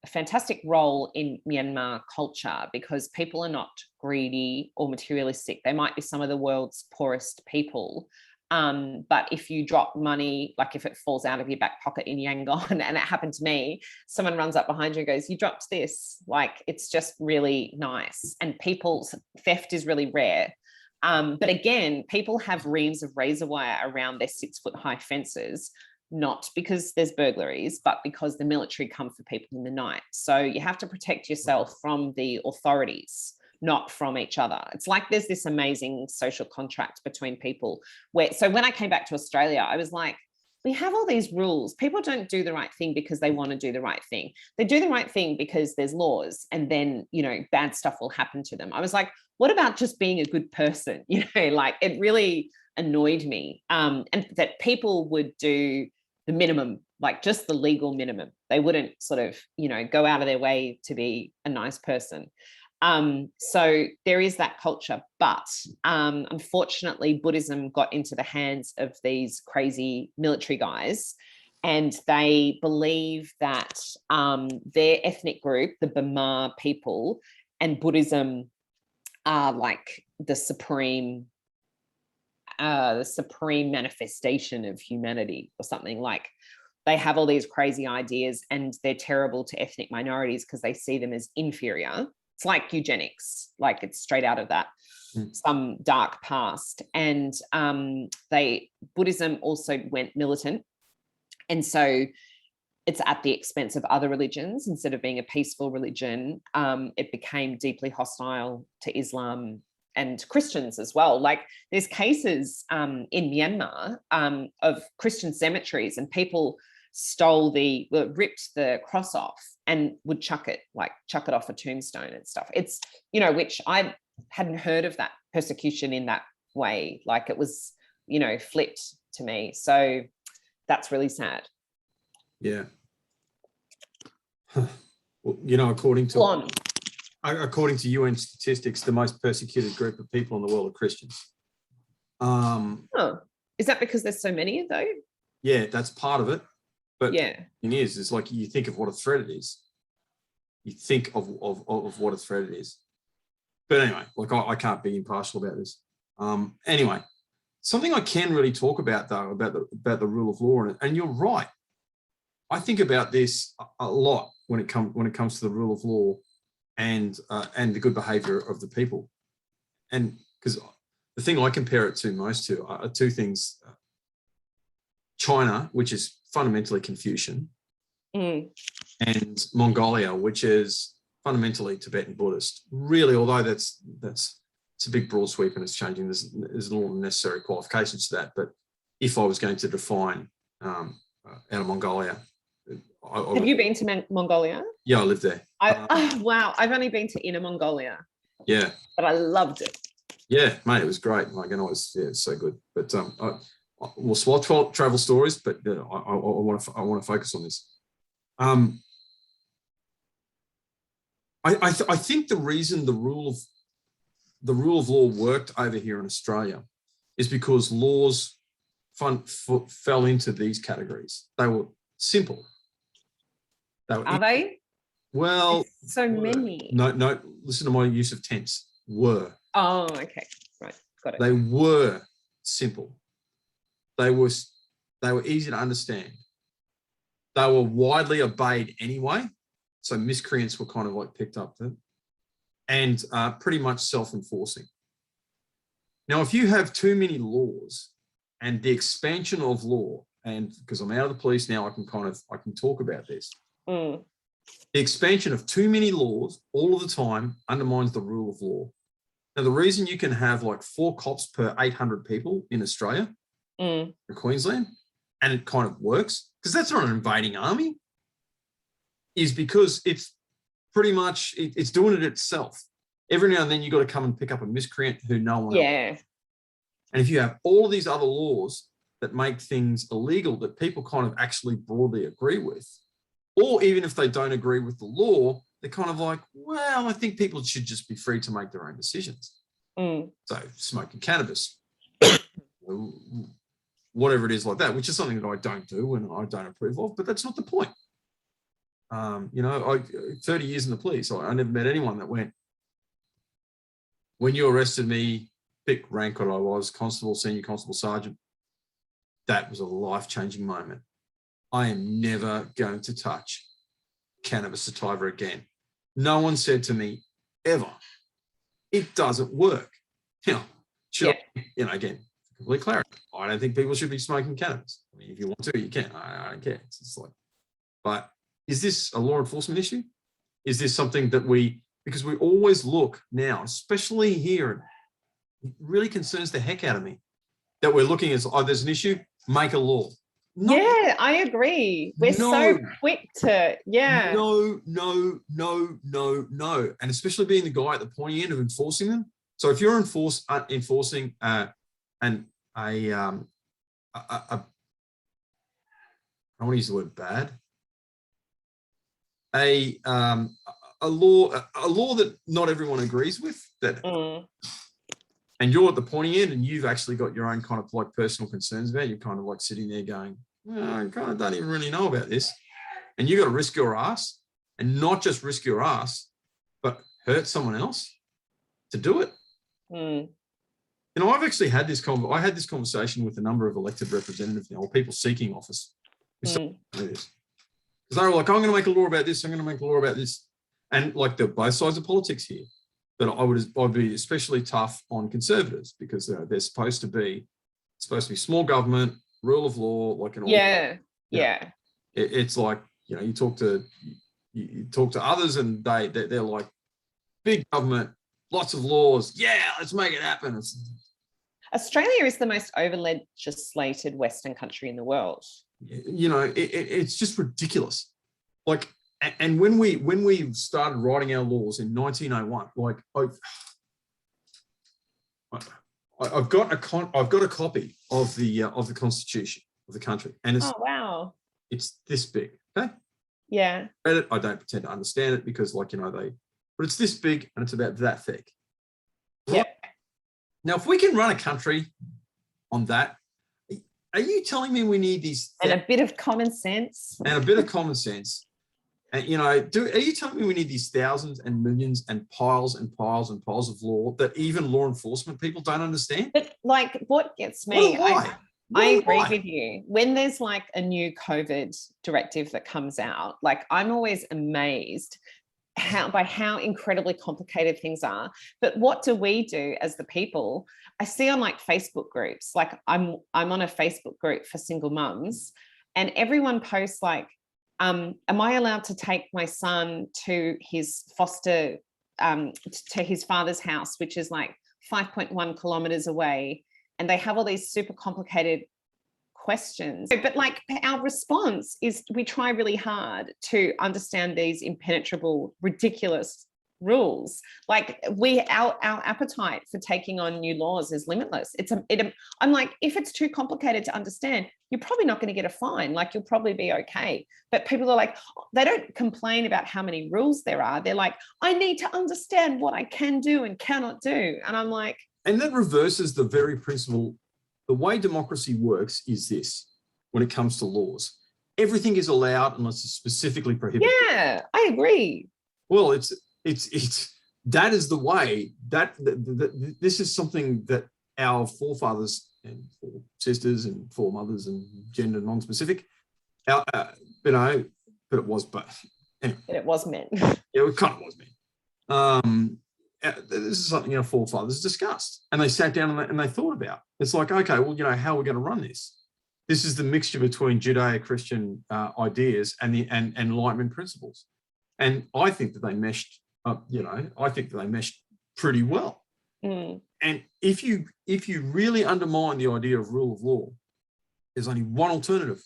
fantastic role in Myanmar culture, because people are not greedy or materialistic. They might be some of the world's poorest people. But if you drop money, like if it falls out of your back pocket in Yangon, and it happened to me, someone runs up behind you and goes, you dropped this. Like, it's just really nice. And people's theft is really rare. But again, people have reams of razor wire around their 6-foot-high fences, not because there's burglaries, but because the military come for people in the night. So you have to protect yourself from the authorities, not from each other. It's like there's this amazing social contract between people so when I came back to Australia, I was like, we have all these rules. People don't do the right thing because they want to do the right thing. They do the right thing because there's laws, and then, bad stuff will happen to them. I was like, what about just being a good person? Like, it really annoyed me. And that people would do the minimum, like just the legal minimum. They wouldn't sort of, you know, go out of their way to be a nice person. So there is that culture, but unfortunately, Buddhism got into the hands of these crazy military guys, and they believe that their ethnic group, the Burma people, and Buddhism are like the supreme manifestation of humanity or something. Like, they have all these crazy ideas and they're terrible to ethnic minorities because they see them as inferior. It's like eugenics, like it's straight out of that some dark past. And Buddhism also went militant, and so it's at the expense of other religions. Instead of being a peaceful religion, it became deeply hostile to Islam and Christians as well. Like, there's cases in Myanmar of Christian cemeteries, and people ripped the cross off and would chuck it off a tombstone and stuff. It's, you know, which I hadn't heard of that persecution in that way. Like, it was, you know, flipped to me. So that's really sad. Yeah. Well, you know, according to UN statistics, the most persecuted group of people in the world are Christians. Is that because there's so many though? Yeah, that's part of it. But yeah, the thing is like, you think of what a threat it is. You think of what a threat it is. But anyway, like, I can't be impartial about this. Anyway, something I can really talk about though, about the rule of law, and you're right. I think about this a lot when it comes to the rule of law and the good behaviour of the people. And because the thing I compare it to most to are two things: China, which is fundamentally Confucian, and Mongolia, which is fundamentally Tibetan Buddhist. Really, although it's a big broad sweep and it's changing. There's all the necessary qualifications to that. But if I was going to define out of Mongolia, have you been to Mongolia? Yeah, I lived there. Wow, I've only been to Inner Mongolia. Yeah, but I loved it. Yeah, mate, it was great. Like, and it's so good. But we'll swap travel stories, but I want to focus on this. I think the reason the rule of law worked over here in Australia is because laws fell into these categories. They were simple. Are they? Well, there's so many. No. Listen to my use of tense. Were. Oh, okay. Right. Got it. They were simple. They were easy to understand. They were widely obeyed anyway. So miscreants were kind of like picked up to, and pretty much self-enforcing. Now, if you have too many laws and the expansion of law, and because I'm out of the police now, I can talk about this. The expansion of too many laws all of the time undermines the rule of law. Now, the reason you can have like 4 cops per 800 people in Australia, in Queensland, and it kind of works, because that's not an invading army, is because it's pretty much, it's doing it itself. Every now and then you've got to come and pick up a miscreant who no one else. And if you have all of these other laws that make things illegal that people kind of actually broadly agree with, or even if they don't agree with the law, they're kind of like, well, I think people should just be free to make their own decisions. So smoking cannabis, whatever it is like that, which is something that I don't do and I don't approve of, but that's not the point. 30 years in the police, I never met anyone that went, when you arrested me, pick rank what I was, constable, senior constable, sergeant, that was a life-changing moment. I am never going to touch cannabis sativa again. No one said to me ever, it doesn't work. Again, complete clarity. I don't think people should be smoking cannabis. I mean, if you want to, you can. I don't care. It's just like, but is this a law enforcement issue? Is this something that because we always look now, especially here, it really concerns the heck out of me that we're looking at, there's an issue, make a law. I agree. We're so quick to, No. And especially being the guy at the pointy end of enforcing them. So if you're enforcing a I want to use the word bad, a law that not everyone agrees with, that and you're at the pointy end and you've actually got your own kind of like personal concerns about it. You're kind of like sitting there going, well, I kind of don't even really know about this. And you got to risk your ass, and not just risk your ass, but hurt someone else to do it. You know, I've actually had this conversation with a number of elected representatives now, or people seeking office. Because they were like, I'm going to make a law about this, I'm going to make a law about this. And like both sides of politics here. But I'd be especially tough on conservatives, because they're supposed to be small government, rule of law, like an it's like, you know, you talk to others and they're like, big government, lots of laws, let's make it happen. Australia is the most over-legislated Western country in the world. You know, it's just ridiculous. Like, and when we started writing our laws in 1901, like I've got a copy of the Constitution of the country, and it's this big. Okay. Yeah. I read it. I don't pretend to understand it, because, like, you know, but it's this big and it's about that thick. Yeah. Now, if we can run a country on that, are you telling me we need these and a bit of common sense? And a bit of common sense. And, you know, are you telling me we need these thousands and millions and piles and piles and piles of law that even law enforcement people don't understand? But like, what gets me, I agree with you. When there's like a new COVID directive that comes out, like, I'm always amazed by how incredibly complicated things are. But what do we do as the people? I see on like Facebook groups, like I'm on a Facebook group for single mums, and everyone posts like, am I allowed to take my son to his to his father's house, which is like 5.1 kilometers away? And they have all these super complicated questions. But like, our response is we try really hard to understand these impenetrable, ridiculous rules. Like, our appetite for taking on new laws is limitless. I'm like, if it's too complicated to understand, you're probably not going to get a fine. Like, you'll probably be okay. But people are like, they don't complain about how many rules there are. They're like, I need to understand what I can do and cannot do. And I'm like, and that reverses the very principle. The way democracy works is this: when it comes to laws, everything is allowed unless it's specifically prohibited. Yeah, I agree. Well, it's that is the way that this is something that our forefathers and sisters and foremothers and gender non-specific, you know, but it was both. Anyway, but it was men. Yeah, it kind of was men. This is something our forefathers discussed, and they sat down and they thought about. It's like, okay, well, you know, how are we going to run this? This is the mixture between Judeo-Christian ideas and the Enlightenment principles, and I think that they meshed. You know, I think that they meshed pretty well. And if you really undermine the idea of rule of law, there's only one alternative: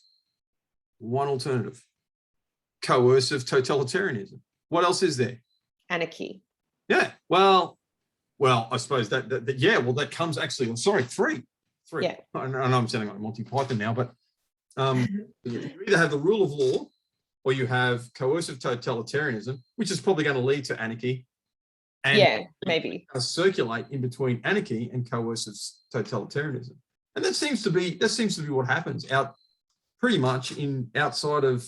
coercive totalitarianism. What else is there? Anarchy. Yeah, well, I suppose that comes actually. I'm sorry, three. Yeah. I know I'm sounding like Monty Python now, but you either have the rule of law, or you have coercive totalitarianism, which is probably going to lead to anarchy. And maybe circulate in between anarchy and coercive totalitarianism, and that seems to be what happens pretty much outside of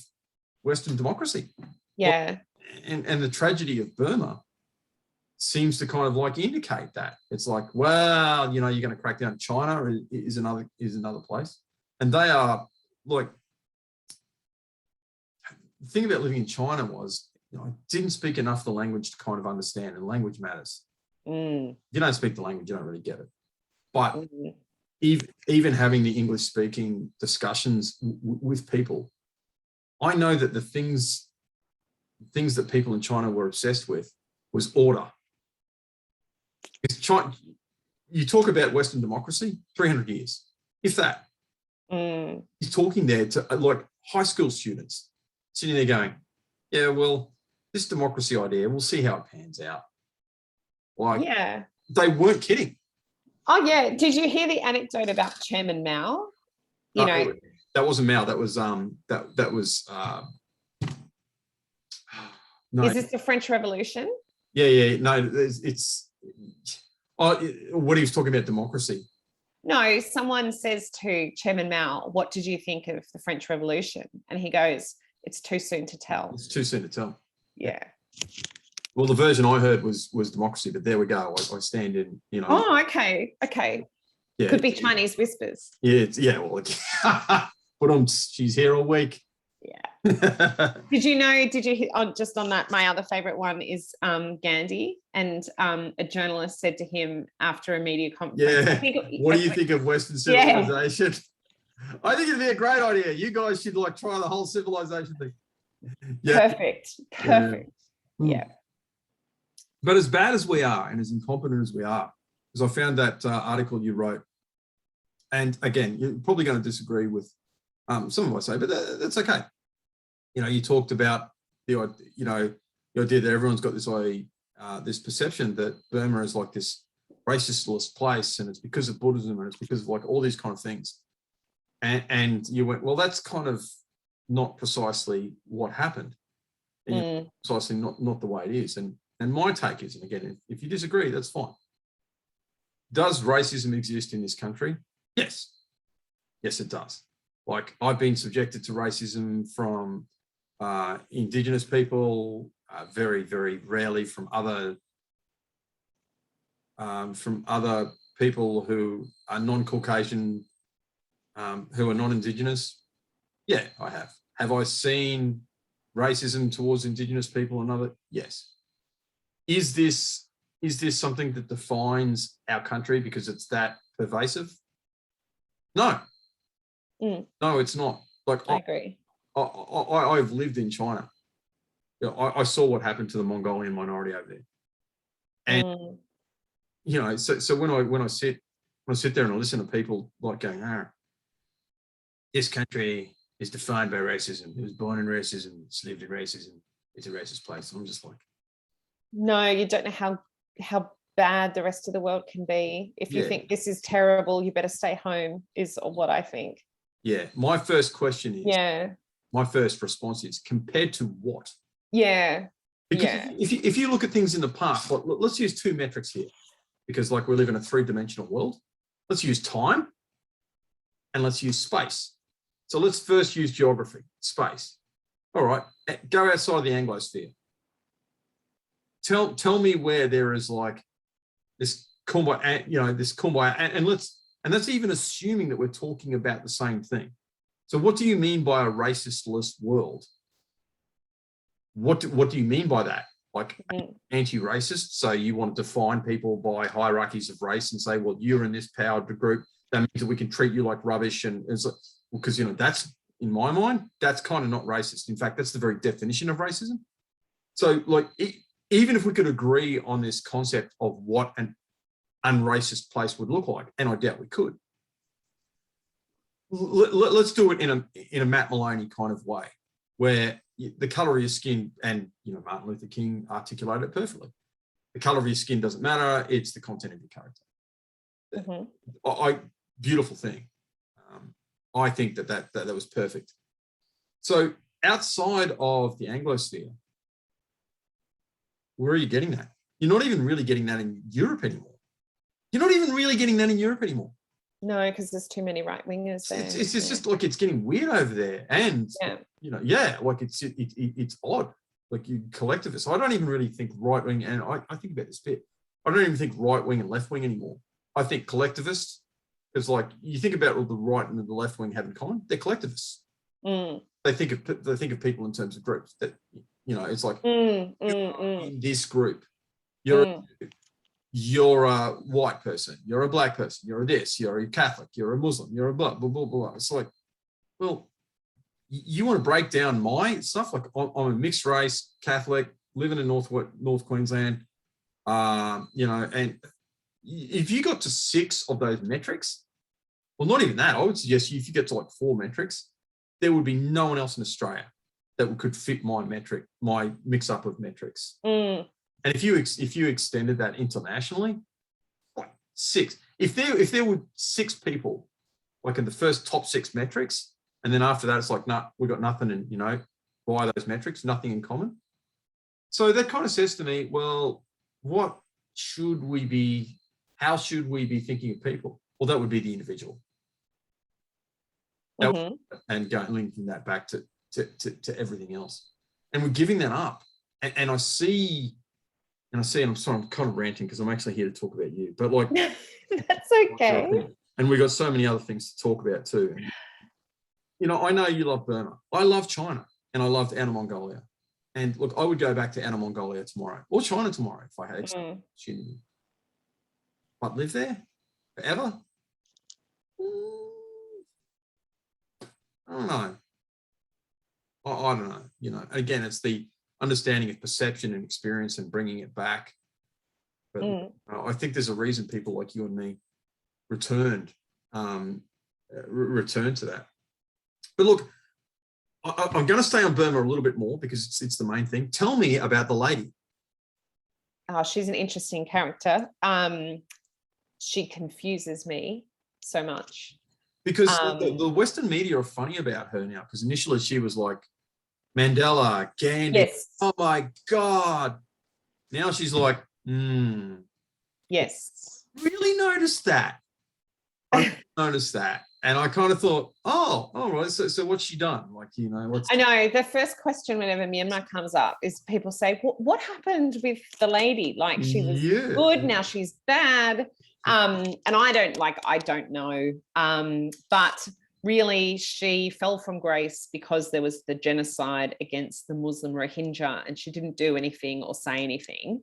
Western democracy. Yeah, and the tragedy of Burma seems to kind of like indicate that. It's like, well, you know, you're going to crack down China is another place. And they are like, the thing about living in China was, you know, I didn't speak enough of the language to kind of understand, and language matters. You don't speak the language, you don't really get it. But even having the English speaking discussions with people, I know that the things that people in China were obsessed with was order. China, you talk about Western democracy, 300 years, if that. He's talking there to like high school students sitting there going, yeah, well, this democracy idea, we'll see how it pans out. Like, yeah, they weren't kidding. Oh yeah, did you hear the anecdote about Chairman Mao? You know, That wasn't Mao. That was no. Is this the French Revolution? Yeah. No, it's what he was talking about, democracy. No, someone says to Chairman Mao, "What did you think of the French Revolution?" And he goes, "It's too soon to tell." It's too soon to tell. Yeah. Well, the version I heard was democracy, but there we go. I stand in, Oh, okay. Yeah, could be Chinese whispers. Yeah. Well, but she's here all week. Yeah. Did you just on that, my other favorite one is Gandhi, and a journalist said to him after a media conference, what do you think of Western civilization? Yeah. I think it'd be a great idea. You guys should try the whole civilization thing. Yeah. Perfect. Yeah. But as bad as we are and as incompetent as we are, because I found that article you wrote, and again, you're probably going to disagree with some of what I say, but that's okay. You talked about the idea that everyone's got this perception that Burma is like this racist place, and it's because of Buddhism, and it's because of all these kind of things. And you went, well, that's kind of not precisely what happened. And precisely not the way it is. And my take is, and again, if you disagree, that's fine. Does racism exist in this country? Yes. Yes, it does. I've been subjected to racism from Indigenous people, very, very rarely from other people who are non-Caucasian, who are non-Indigenous. Yeah, I have. Have I seen racism towards Indigenous people and other? Yes. Is this something that defines our country because it's that pervasive? No. No, it's not. I agree. I've lived in China. I saw what happened to the Mongolian minority over there, and so when I sit there and I listen to people going, this country is defined by racism. It was born in racism. It's lived in racism. It's a racist place. I'm just like, no, you don't know how bad the rest of the world can be. If you think this is terrible, you better stay home, is what I think. Yeah. My first question is, my first response is, compared to what? Yeah. Because if you look at things in the past, let's use two metrics here, because we live in a three-dimensional world. Let's use time and let's use space. So let's first use geography, space. All right, go outside the Anglosphere. Tell me where there is this kumbaya, this kumbaya, and that's even assuming that we're talking about the same thing. So what do you mean by a racist-less world? What do you mean by that? Anti-racist? So you want to define people by hierarchies of race and say, well, you're in this powered group. That means that we can treat you like rubbish. And it's because, that's, in my mind, that's kind of not racist. In fact, that's the very definition of racism. So even if we could agree on this concept of what an unracist place would look like, and I doubt we could, let's do it in a Matt Maloney kind of way, where the color of your skin, and Martin Luther King articulated it perfectly. The color of your skin doesn't matter; it's the content of your character. Beautiful thing. I think that was perfect. So outside of the Anglosphere, where are you getting that? You're not even really getting that in Europe anymore. No, because there's too many right wingers there. It's just it's getting weird over there, and it's odd. You collectivists. I don't even really think right wing, and I think about this bit. I don't even think right wing and left wing anymore. I think collectivists, because you think about what the right and the left wing have in common. They're collectivists. They think of people in terms of groups. That it's in this group. You're a white person, you're a black person, you're a this, you're a Catholic, you're a Muslim, you're a blah, blah, blah, blah. It's well, you want to break down my stuff? I'm a mixed race Catholic living in North Queensland, and if you got to 6 of those metrics, well, not even that, I would suggest if you get to 4 metrics, there would be no one else in Australia that could fit my mix up of metrics. And if you extended that internationally, 6. If there were 6 people, in the first top 6 metrics, And then after that, it's like, nah, we've got nothing. And, you know, why those metrics? Nothing in common. So that kind of says to me, well, how should we be thinking of people? Well, that would be the individual. Mm-hmm. And linking that back to everything else. And we're giving that up. And I see, and I'm sorry, I'm kind of ranting because I'm actually here to talk about you, but like, That's okay. and we've got so many other things to talk about too. And, you know, I know you love Burma. I love China and I loved Outer Mongolia. And look, I would go back to Outer Mongolia tomorrow or China tomorrow if I had opportunity. But live there forever? I don't know. I don't know. You know, again, it's the understanding of perception and experience and bringing it back. But I think there's a reason people like you and me return to that. But look, I'm going to stay on Burma a little bit more because it's the main thing. Tell me about the lady. Oh, she's an interesting character. She confuses me so much. Because the Western media are funny about her now, because initially she was like Mandela, Gandhi. Yes. Oh my God. Now she's like, Yes. Really noticed that. I noticed that. And I kind of thought, oh, all right. So what's she done? Like, you know, I know the first question whenever Myanmar comes up is people say, what happened with the lady? Like she was good, now she's bad. And I don't know. But really she fell from grace because there was the genocide against the Muslim Rohingya and she didn't do anything or say anything.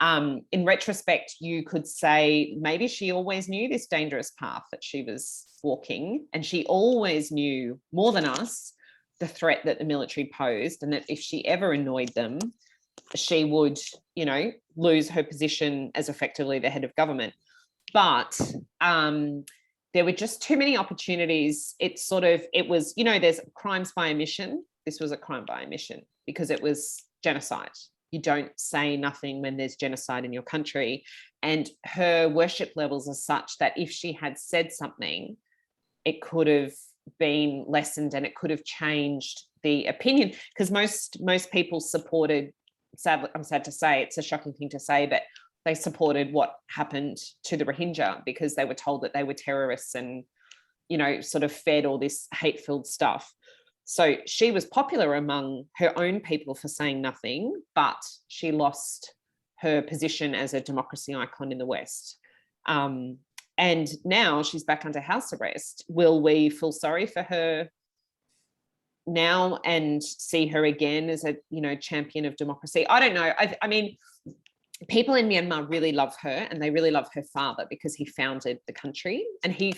In retrospect, you could say maybe she always knew this dangerous path that she was walking, and she always knew more than us the threat that the military posed, and that if she ever annoyed them, she would, you know, lose her position as effectively the head of government. But there were just too many opportunities. It was, you know, there's crimes by omission. This was a crime by omission because it was genocide. You don't say nothing when there's genocide in your country. And her worship levels are such that if she had said something, it could have been lessened and it could have changed the opinion, because most people supported, sadly, I'm sad to say, it's a shocking thing to say, but they supported what happened to the Rohingya because they were told that they were terrorists and, you know, sort of fed all this hate-filled stuff. So she was popular among her own people for saying nothing, but she lost her position as a democracy icon in the West. And now she's back under house arrest. Will we feel sorry for her now and see her again as a, you know, champion of democracy? I don't know. I mean, people in Myanmar really love her, and they really love her father because he founded the country and he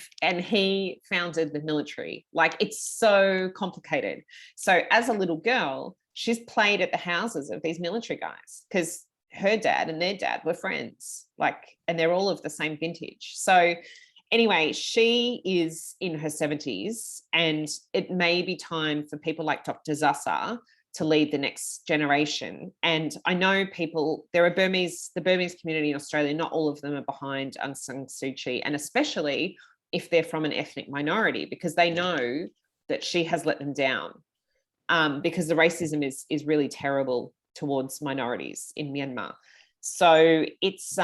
founded the military. Like, it's so complicated. So as a little girl, she's played at the houses of these military guys because her dad and their dad were friends, like, and they're all of the same vintage. So anyway, she is in her 70s, and it may be time for people like Dr. Zassa to lead the next generation. And I know the Burmese community in Australia, not all of them are behind Aung San Suu Kyi, and especially if they're from an ethnic minority, because they know that she has let them down, because the racism is really terrible towards minorities in Myanmar. So it's,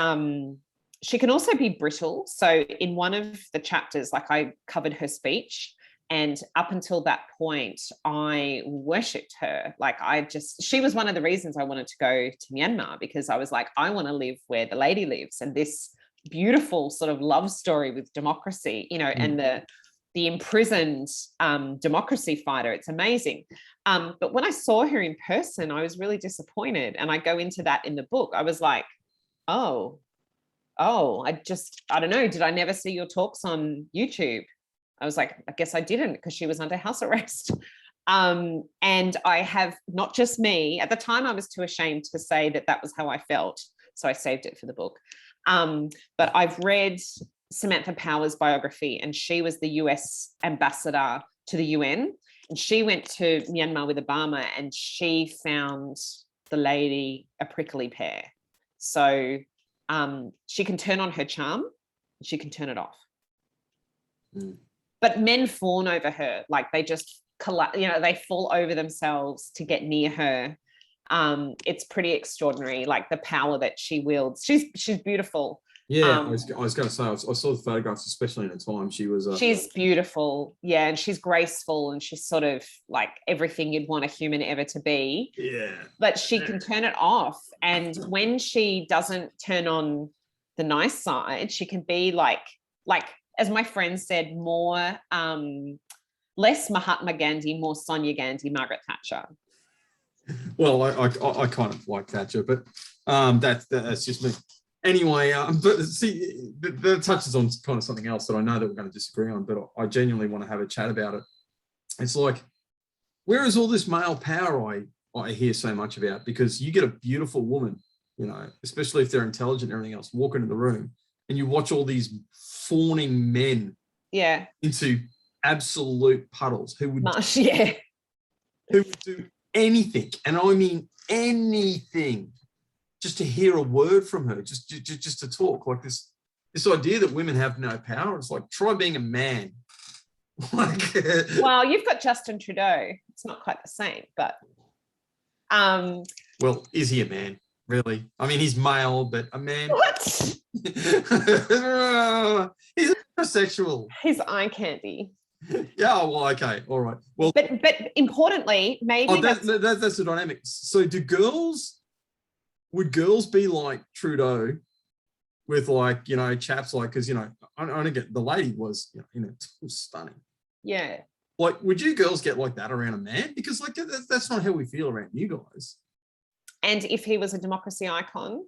she can also be brittle. So in one of the chapters, like, I covered her speech, and up until that point, I worshipped her. Like, she was one of the reasons I wanted to go to Myanmar, because I was like, I want to live where the lady lives, and this beautiful sort of love story with democracy, you know, and the imprisoned democracy fighter. It's amazing. But when I saw her in person, I was really disappointed. And I go into that in the book. I was like, oh, I don't know. Did I never see your talks on YouTube? I was like, I guess I didn't, because she was under house arrest. And I have, not just me, at the time I was too ashamed to say that was how I felt. So I saved it for the book. But I've read Samantha Power's biography, and she was the US ambassador to the UN. And she went to Myanmar with Obama, and she found the lady a prickly pear. So she can turn on her charm, she can turn it off. but men fawn over her, like they just they fall over themselves to get near her. It's pretty extraordinary, like the power that she wields. She's beautiful. Yeah, I was going to say, I saw the photographs, especially in the time she was. She's beautiful, yeah, and she's graceful, and she's sort of like everything you'd want a human ever to be. Yeah, but she can turn it off, and when she doesn't turn on the nice side, she can be like as my friend said, more less Mahatma Gandhi, more Sonia Gandhi, Margaret Thatcher. Well, I kind of like Thatcher, but that's just me. Anyway, but see, that touches on kind of something else that I know that we're going to disagree on, but I genuinely want to have a chat about it. It's like, where is all this male power I hear so much about? Because you get a beautiful woman, you know, especially if they're intelligent and everything else, walk into the room and you watch all these fawning men into absolute puddles who would do anything, and I mean anything, just to hear a word from her, just to talk. Like this idea that women have no power. It's like, try being a man. Well, you've got Justin Trudeau. It's not quite the same, but well, is he a man? Really? I mean, he's male, but a man. What? He's heterosexual. He's eye candy. Yeah, well, okay, all right. Well, but importantly, maybe that's the dynamic. So would girls be like Trudeau with, like, you know, chaps like, because, you know, I don't get, the lady was, you know, stunning. Yeah. Like, would you girls get like that around a man? Because like that's not how we feel around you guys. And if he was a democracy icon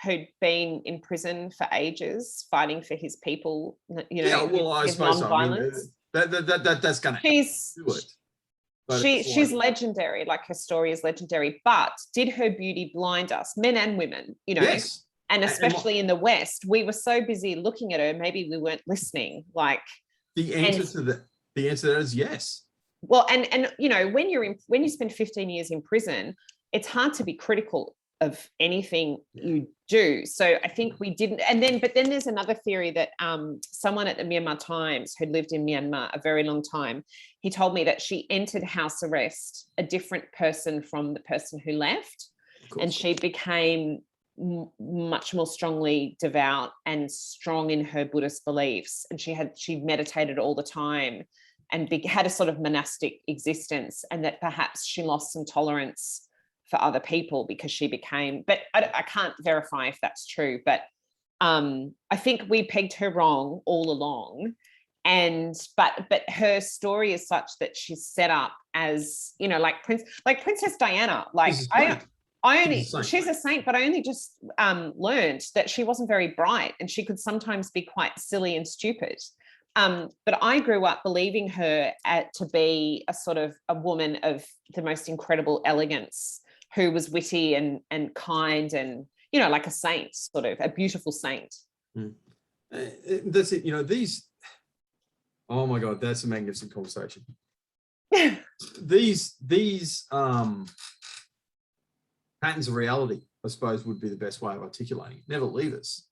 who'd been in prison for ages fighting for his people, you know, yeah, well, I suppose non-violence. I mean, that's going to do it. She's legendary. Like, her story is legendary. But did her beauty blind us, men and women? You know, yes. And especially in the West, we were so busy looking at her, maybe we weren't listening. Like, the answer to that is yes. Well, and you know, when you spend 15 years in prison, it's hard to be critical of anything you do. So I think we didn't. But then there's another theory that someone at the Myanmar Times who lived in Myanmar a very long time, he told me that she entered house arrest a different person from the person who left, and she became much more strongly devout and strong in her Buddhist beliefs, and she meditated all the time and had a sort of monastic existence, and that perhaps she lost some tolerance for other people because she became, but I can't verify if that's true, but I think we pegged her wrong all along. And but her story is such that she's set up as, you know, like Princess Diana. Like, she's a saint, but I only just learned that she wasn't very bright and she could sometimes be quite silly and stupid. But I grew up believing her to be a sort of a woman of the most incredible elegance, who was witty and kind and, you know, like a saint, sort of a beautiful saint. That's it. You know, oh my God, that's a magnificent conversation. these patterns of reality, I suppose, would be the best way of articulating it. Never leave us.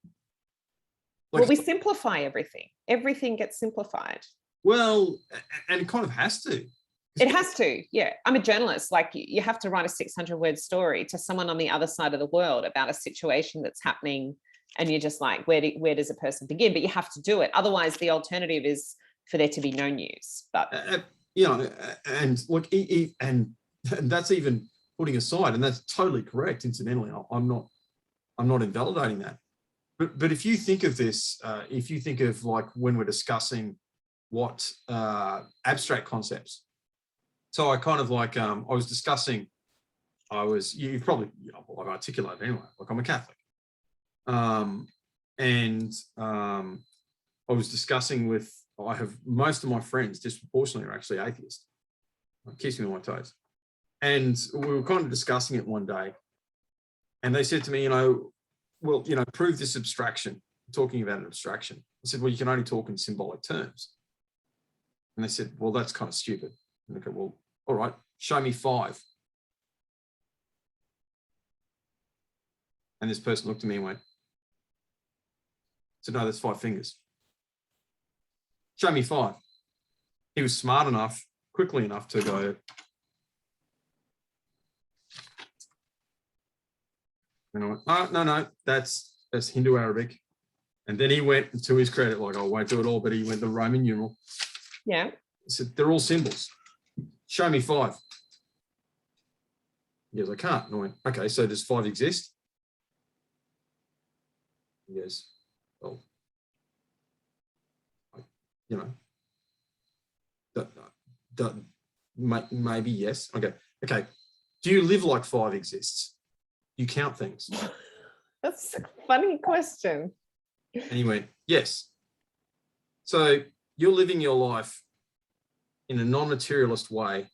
Like, well, we simplify everything. Everything gets simplified. Well, and it kind of has to. It has to, yeah. I'm a journalist. Like, you have to write a 600-word story to someone on the other side of the world about a situation that's happening, and you're just like, where does a person begin? But you have to do it. Otherwise, the alternative is for there to be no news. But you know, and look, and that's even putting aside, and that's totally correct. Incidentally, I'm not invalidating that. But if you think of this, if you think of like when we're discussing what abstract concepts. So I kind of like, I was discussing, you've probably, I've articulated anyway, like I'm a Catholic. And I was discussing I have most of my friends disproportionately are actually atheists. It keeps me on my toes. And we were kind of discussing it one day. And they said to me, well, prove this abstraction, talking about an abstraction. I said, well, you can only talk in symbolic terms. And they said, well, that's kind of stupid. And I go, well, all right, show me 5. And this person looked at me and went, so no, that's 5 fingers. Show me 5. he was smart enough, quickly enough to go, and I went, oh, no, that's Hindu Arabic. And then he went, to his credit, like, I won't do it all, but he went the Roman numeral. Yeah. He said, they're all symbols. Show me 5. He goes, I can't. And I went, okay, so does 5 exist? He goes, well, you know, maybe yes. Okay. Do you live like 5 exists? You count things. That's a funny question. And he went, yes. So you're living your life in a non-materialist way,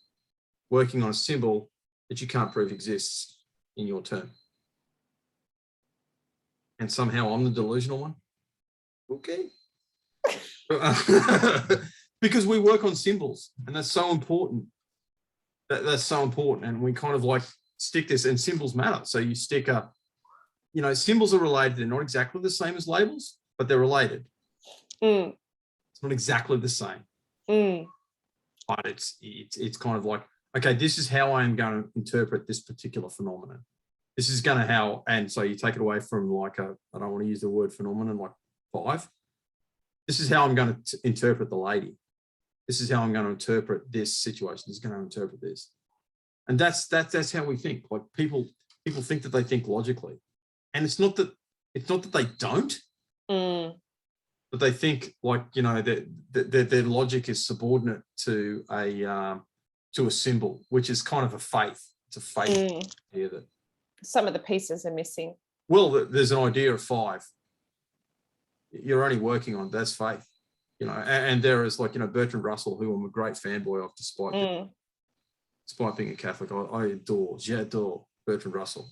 working on a symbol that you can't prove exists in your term. And somehow I'm the delusional one. Okay. Because we work on symbols, and that's so important. That's so important. And we kind of like stick this, and symbols matter. So you stick a, you know, symbols are related. They're not exactly the same as labels, but they're related. It's not exactly the same. But it's kind of like, okay, this is how I am going to interpret this particular phenomenon. This is going to how, and so you take it away from like a, I don't want to use the word phenomenon, like 5. This is how I'm going to interpret the lady. This is how I'm going to interpret this situation. This is going to interpret this. And that's how we think. Like people think that they think logically. And it's not that they don't, but they think like, you know, that their logic is subordinate to a symbol, which is kind of a faith. It's a faith idea that some of the pieces are missing. Well, there's an idea of 5. You're only working on, that's faith, you know. And there is, like, you know, Bertrand Russell, who I'm a great fanboy of, despite being a Catholic. I adore, j'adore Bertrand Russell.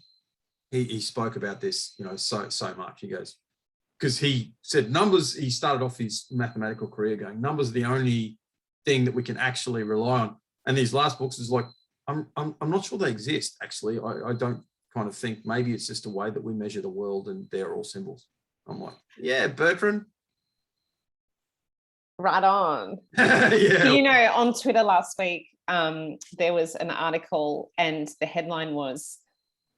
He spoke about this, you know, so much. He goes, because he said numbers, he started off his mathematical career going, numbers are the only thing that we can actually rely on. And these last books is like, I'm not sure they exist, actually. I don't kind of think, maybe it's just a way that we measure the world and they're all symbols. I'm like, yeah, Bertrand. Right on. Yeah. You know, on Twitter last week, there was an article and the headline was,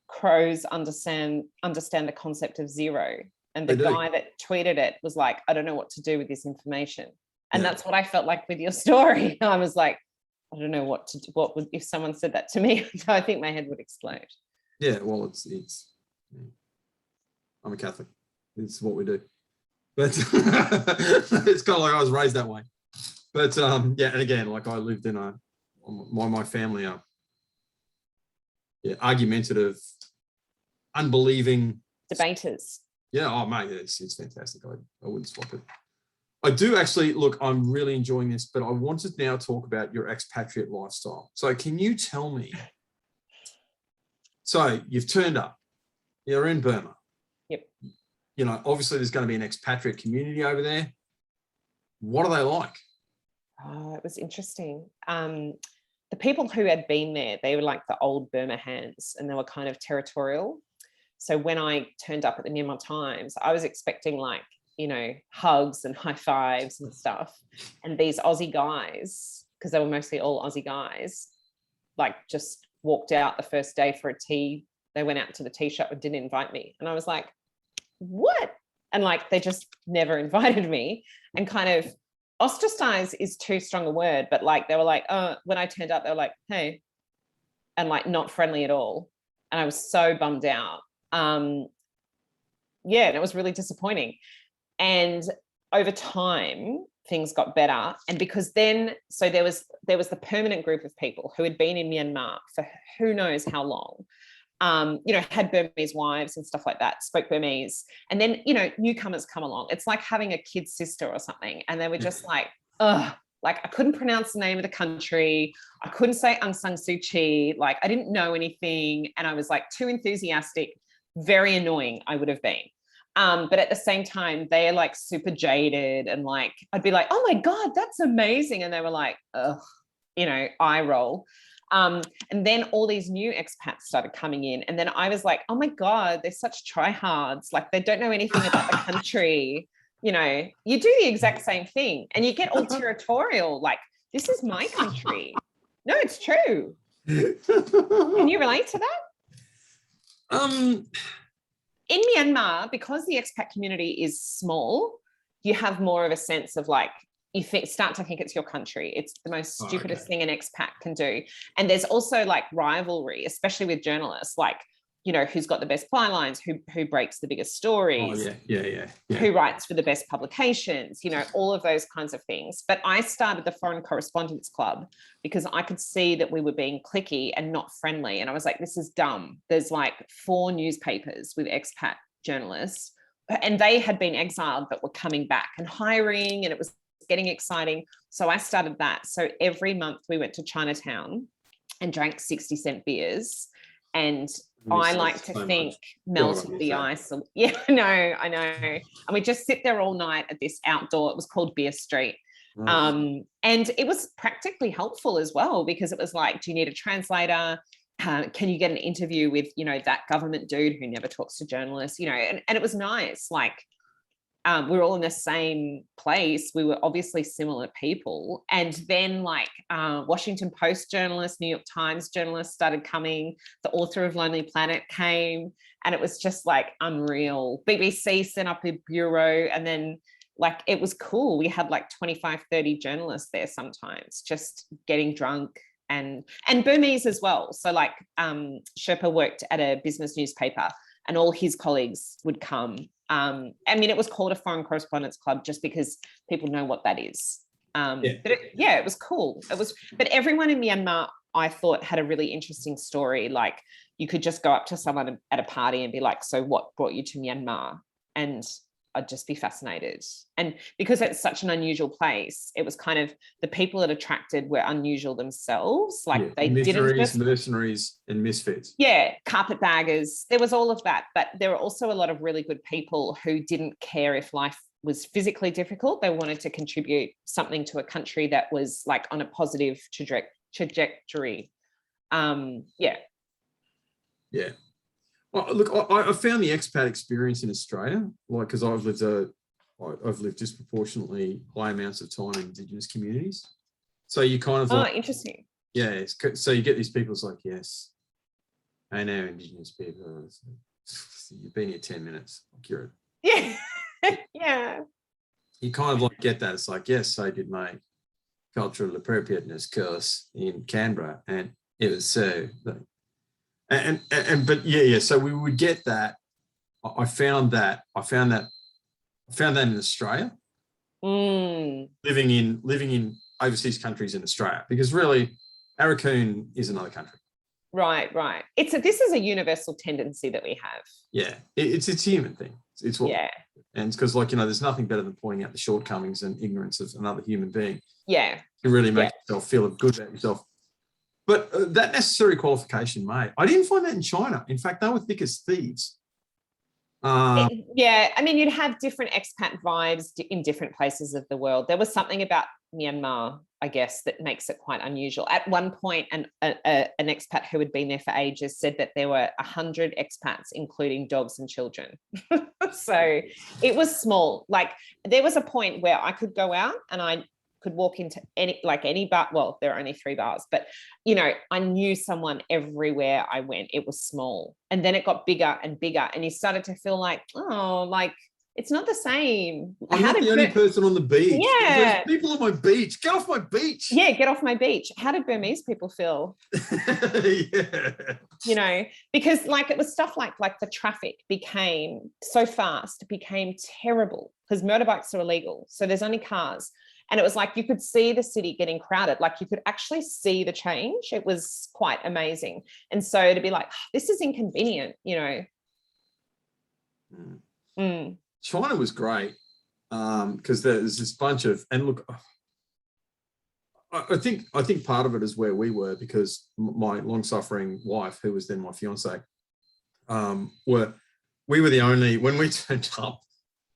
crows understand the concept of zero. And the guy that tweeted it was like, I don't know what to do with this information. And that's what I felt like with your story. I was like, I don't know what would, if someone said that to me, I think my head would explode. Yeah, well, it's I'm a Catholic. It's what we do. But it's kind of like I was raised that way. But yeah, and again, like I lived in my family are argumentative, unbelieving debaters. Yeah, oh mate, it's fantastic. I wouldn't swap it. I do actually, look, I'm really enjoying this, but I want to now talk about your expatriate lifestyle. So can you tell me, so you've turned up, you're in Burma. Yep. You know, obviously there's going to be an expatriate community over there. What are they like? Oh, it was interesting. The people who had been there, they were like the old Burma hands, and they were kind of territorial. So when I turned up at the Myanmar Times, I was expecting like, you know, hugs and high fives and stuff. And these Aussie guys, because they were mostly all Aussie guys, like just walked out the first day for a tea. They went out to the tea shop and didn't invite me. And I was like, what? And like, they just never invited me, and kind of ostracize is too strong a word, but like, they were like, when I turned up, they were like, hey, and like not friendly at all. And I was so bummed out. And it was really disappointing. And over time, things got better. And because then, so there was the permanent group of people who had been in Myanmar for who knows how long, you know, had Burmese wives and stuff like that, spoke Burmese. And then, you know, newcomers come along. It's like having a kid sister or something. And they were just like, ugh, like I couldn't pronounce the name of the country. I couldn't say Aung San Suu Kyi. Like I didn't know anything. And I was like too enthusiastic, very annoying I would have been. But at the same time, they're like super jaded, and like, I'd be like, oh my God, that's amazing. And they were like, ugh, you know, eye roll. And then all these new expats started coming in. And then I was like, oh my God, they're such tryhards. Like they don't know anything about the country. You know, you do the exact same thing and you get all territorial. Like this is my country. No, it's true. Can you relate to that? In Myanmar, because the expat community is small, you have more of a sense of like, you start to think it's your country. It's the most stupidest thing an expat can do. And there's also like rivalry, especially with journalists, like, you know, who's got the best bylines, who breaks the biggest stories, who writes for the best publications, you know, all of those kinds of things. But I started the Foreign Correspondents Club because I could see that we were being cliquey and not friendly. And I was like, this is dumb. There's like 4 newspapers with expat journalists, and they had been exiled but were coming back and hiring, and it was getting exciting. So I started that. So every month we went to Chinatown and drank 60-cent beers, and I like to think melted the ice. Yeah, I know. And we just sit there all night at this outdoor, it was called Beer Street. And it was practically helpful as well, because it was like, do you need a translator? Can you get an interview with, you know, that government dude who never talks to journalists, you know, and it was nice. Like, we were all in the same place. We were obviously similar people. And then like Washington Post journalists, New York Times journalists started coming. The author of Lonely Planet came, and it was just like unreal. BBC set up a bureau, and then like, it was cool. We had like 25, 30 journalists there sometimes just getting drunk, and Burmese as well. So like Sherpa worked at a business newspaper, and all his colleagues would come. I mean, it was called a Foreign Correspondents Club just because people know what that is. But it was cool. But everyone in Myanmar, I thought, had a really interesting story. Like, you could just go up to someone at a party and be like, so what brought you to Myanmar? And I'd just be fascinated. And because it's such an unusual place, it was kind of, the people that attracted were unusual themselves. Like they didn't just... mercenaries and misfits. Yeah, carpetbaggers. There was all of that. But there were also a lot of really good people who didn't care if life was physically difficult. They wanted to contribute something to a country that was like on a positive trajectory. Yeah. Well, look, I found the expat experience in Australia, like, because I've lived disproportionately high amounts of time in Indigenous communities. So you kind of interesting. Yeah. So you get these people, it's like, yes, I know Indigenous people. You've been here 10 minutes. Accurate. Yeah. Yeah. You kind of like get that. It's like, yes, I did my cultural appropriateness course in Canberra, and it was so. But yeah. So we would get that. I found that in Australia. Living in overseas countries in Australia, because really, Arakoon is another country. Right. This is a universal tendency that we have. Yeah, it's a human thing. It's what. Yeah. And it's because, like, you know, there's nothing better than pointing out the shortcomings and ignorance of another human being. Yeah. To really make yourself feel good about yourself. But that necessary qualification, mate, I didn't find that in China. In fact, they were thick as thieves. I mean, you'd have different expat vibes in different places of the world. There was something about Myanmar, I guess, that makes it quite unusual. At one point, an expat who had been there for ages said that there were 100 expats, including dogs and children. So it was small. Like, there was a point where I could go out and I could walk into any bar. Well, there are only 3 bars, but, you know, I knew someone everywhere I went. It was small. And then it got bigger and bigger. And you started to feel like, oh, like, it's not the same. I'm not the only person on the beach. Yeah. There's people on my beach. Get off my beach. Yeah, get off my beach. How did Burmese people feel? Yeah. You know, because like, it was stuff like the traffic became so fast, it became terrible because motorbikes are illegal. So there's only cars. And it was like, you could see the city getting crowded. Like, you could actually see the change. It was quite amazing. And so to be like, this is inconvenient, you know. China was great because there's this bunch of, and look, I think part of it is where we were, because my long-suffering wife, who was then my fiance, we were the only, when we turned up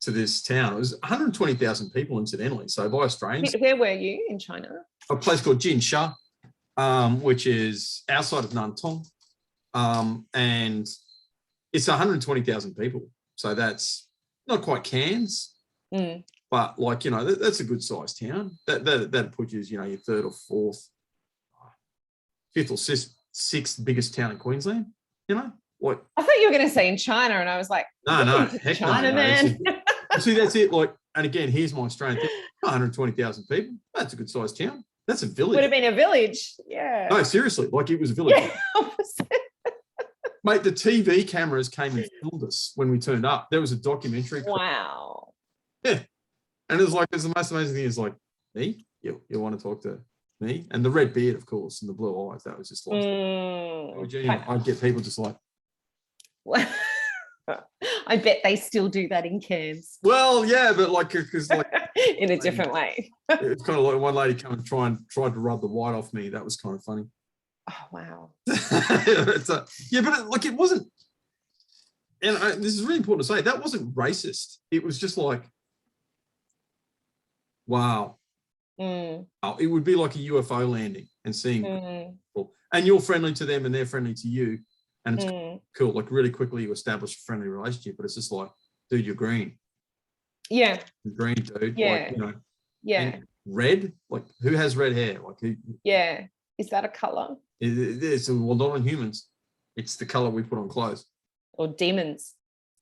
to this town, it was 120,000 people, incidentally. So by Australians. Where were you in China? A place called Jinsha, which is outside of Nantong, and it's 120,000 people. So that's not quite Cairns, but like, you know, that's a good sized town. That puts you, you know, your third or fourth, fifth or sixth biggest town in Queensland, you know? Like, I thought you were going to say in China, and I was like, no, heck China, no, man. See, that's it. Like, and again, here's my Australian thing: 120,000 people. That's a good sized town. That's a village. Would have been a village. Yeah. No, seriously, like it was a village. Yeah. Mate, the TV cameras came and filmed us when we turned up. There was a documentary. Wow. Yeah. And it was like, it's the most amazing thing is like, me? You want to talk to me? And the red beard, of course, and the blue eyes. That was just like, I'd get people just like. I bet they still do that in Cairns. Well, yeah, but like, because like. In a different way. It's kind of like one lady came and tried to rub the white off me. That was kind of funny. Oh, wow. Yeah, but like it wasn't, and this is really important to say, that wasn't racist. It was just like, wow. It would be like a UFO landing and seeing people, and you're friendly to them and they're friendly to you, and it's cool. Like really quickly you establish a friendly relationship, but it's just like, dude, you're green. Yeah. You're green, dude. Yeah. Like, you know. Yeah. And red, like who has red hair? Like who? Yeah. Is that a color? It's well, not on humans. It's the color we put on clothes. Or demons?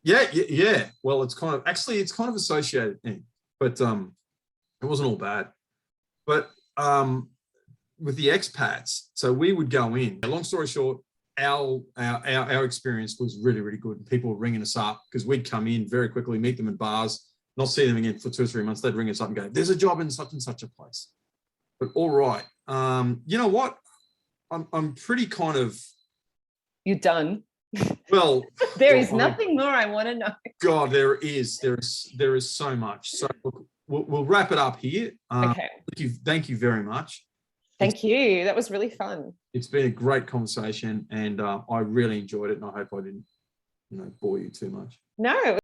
Yeah. Well, it's kind of associated, but it wasn't all bad. But with the expats, so we would go in. Long story short, our experience was really, really good. People were ringing us up because we'd come in very quickly, meet them in bars, not see them again for 2 or 3 months. They'd ring us up and go, "There's a job in such and such a place." But all right, you know what? I'm pretty kind of. You're done. Well, there is nothing more I want to know. God, there is so much. So look, we'll wrap it up here. Okay. Thank you very much. Thank you. That was really fun. It's been a great conversation, and I really enjoyed it. And I hope I didn't, bore you too much. No.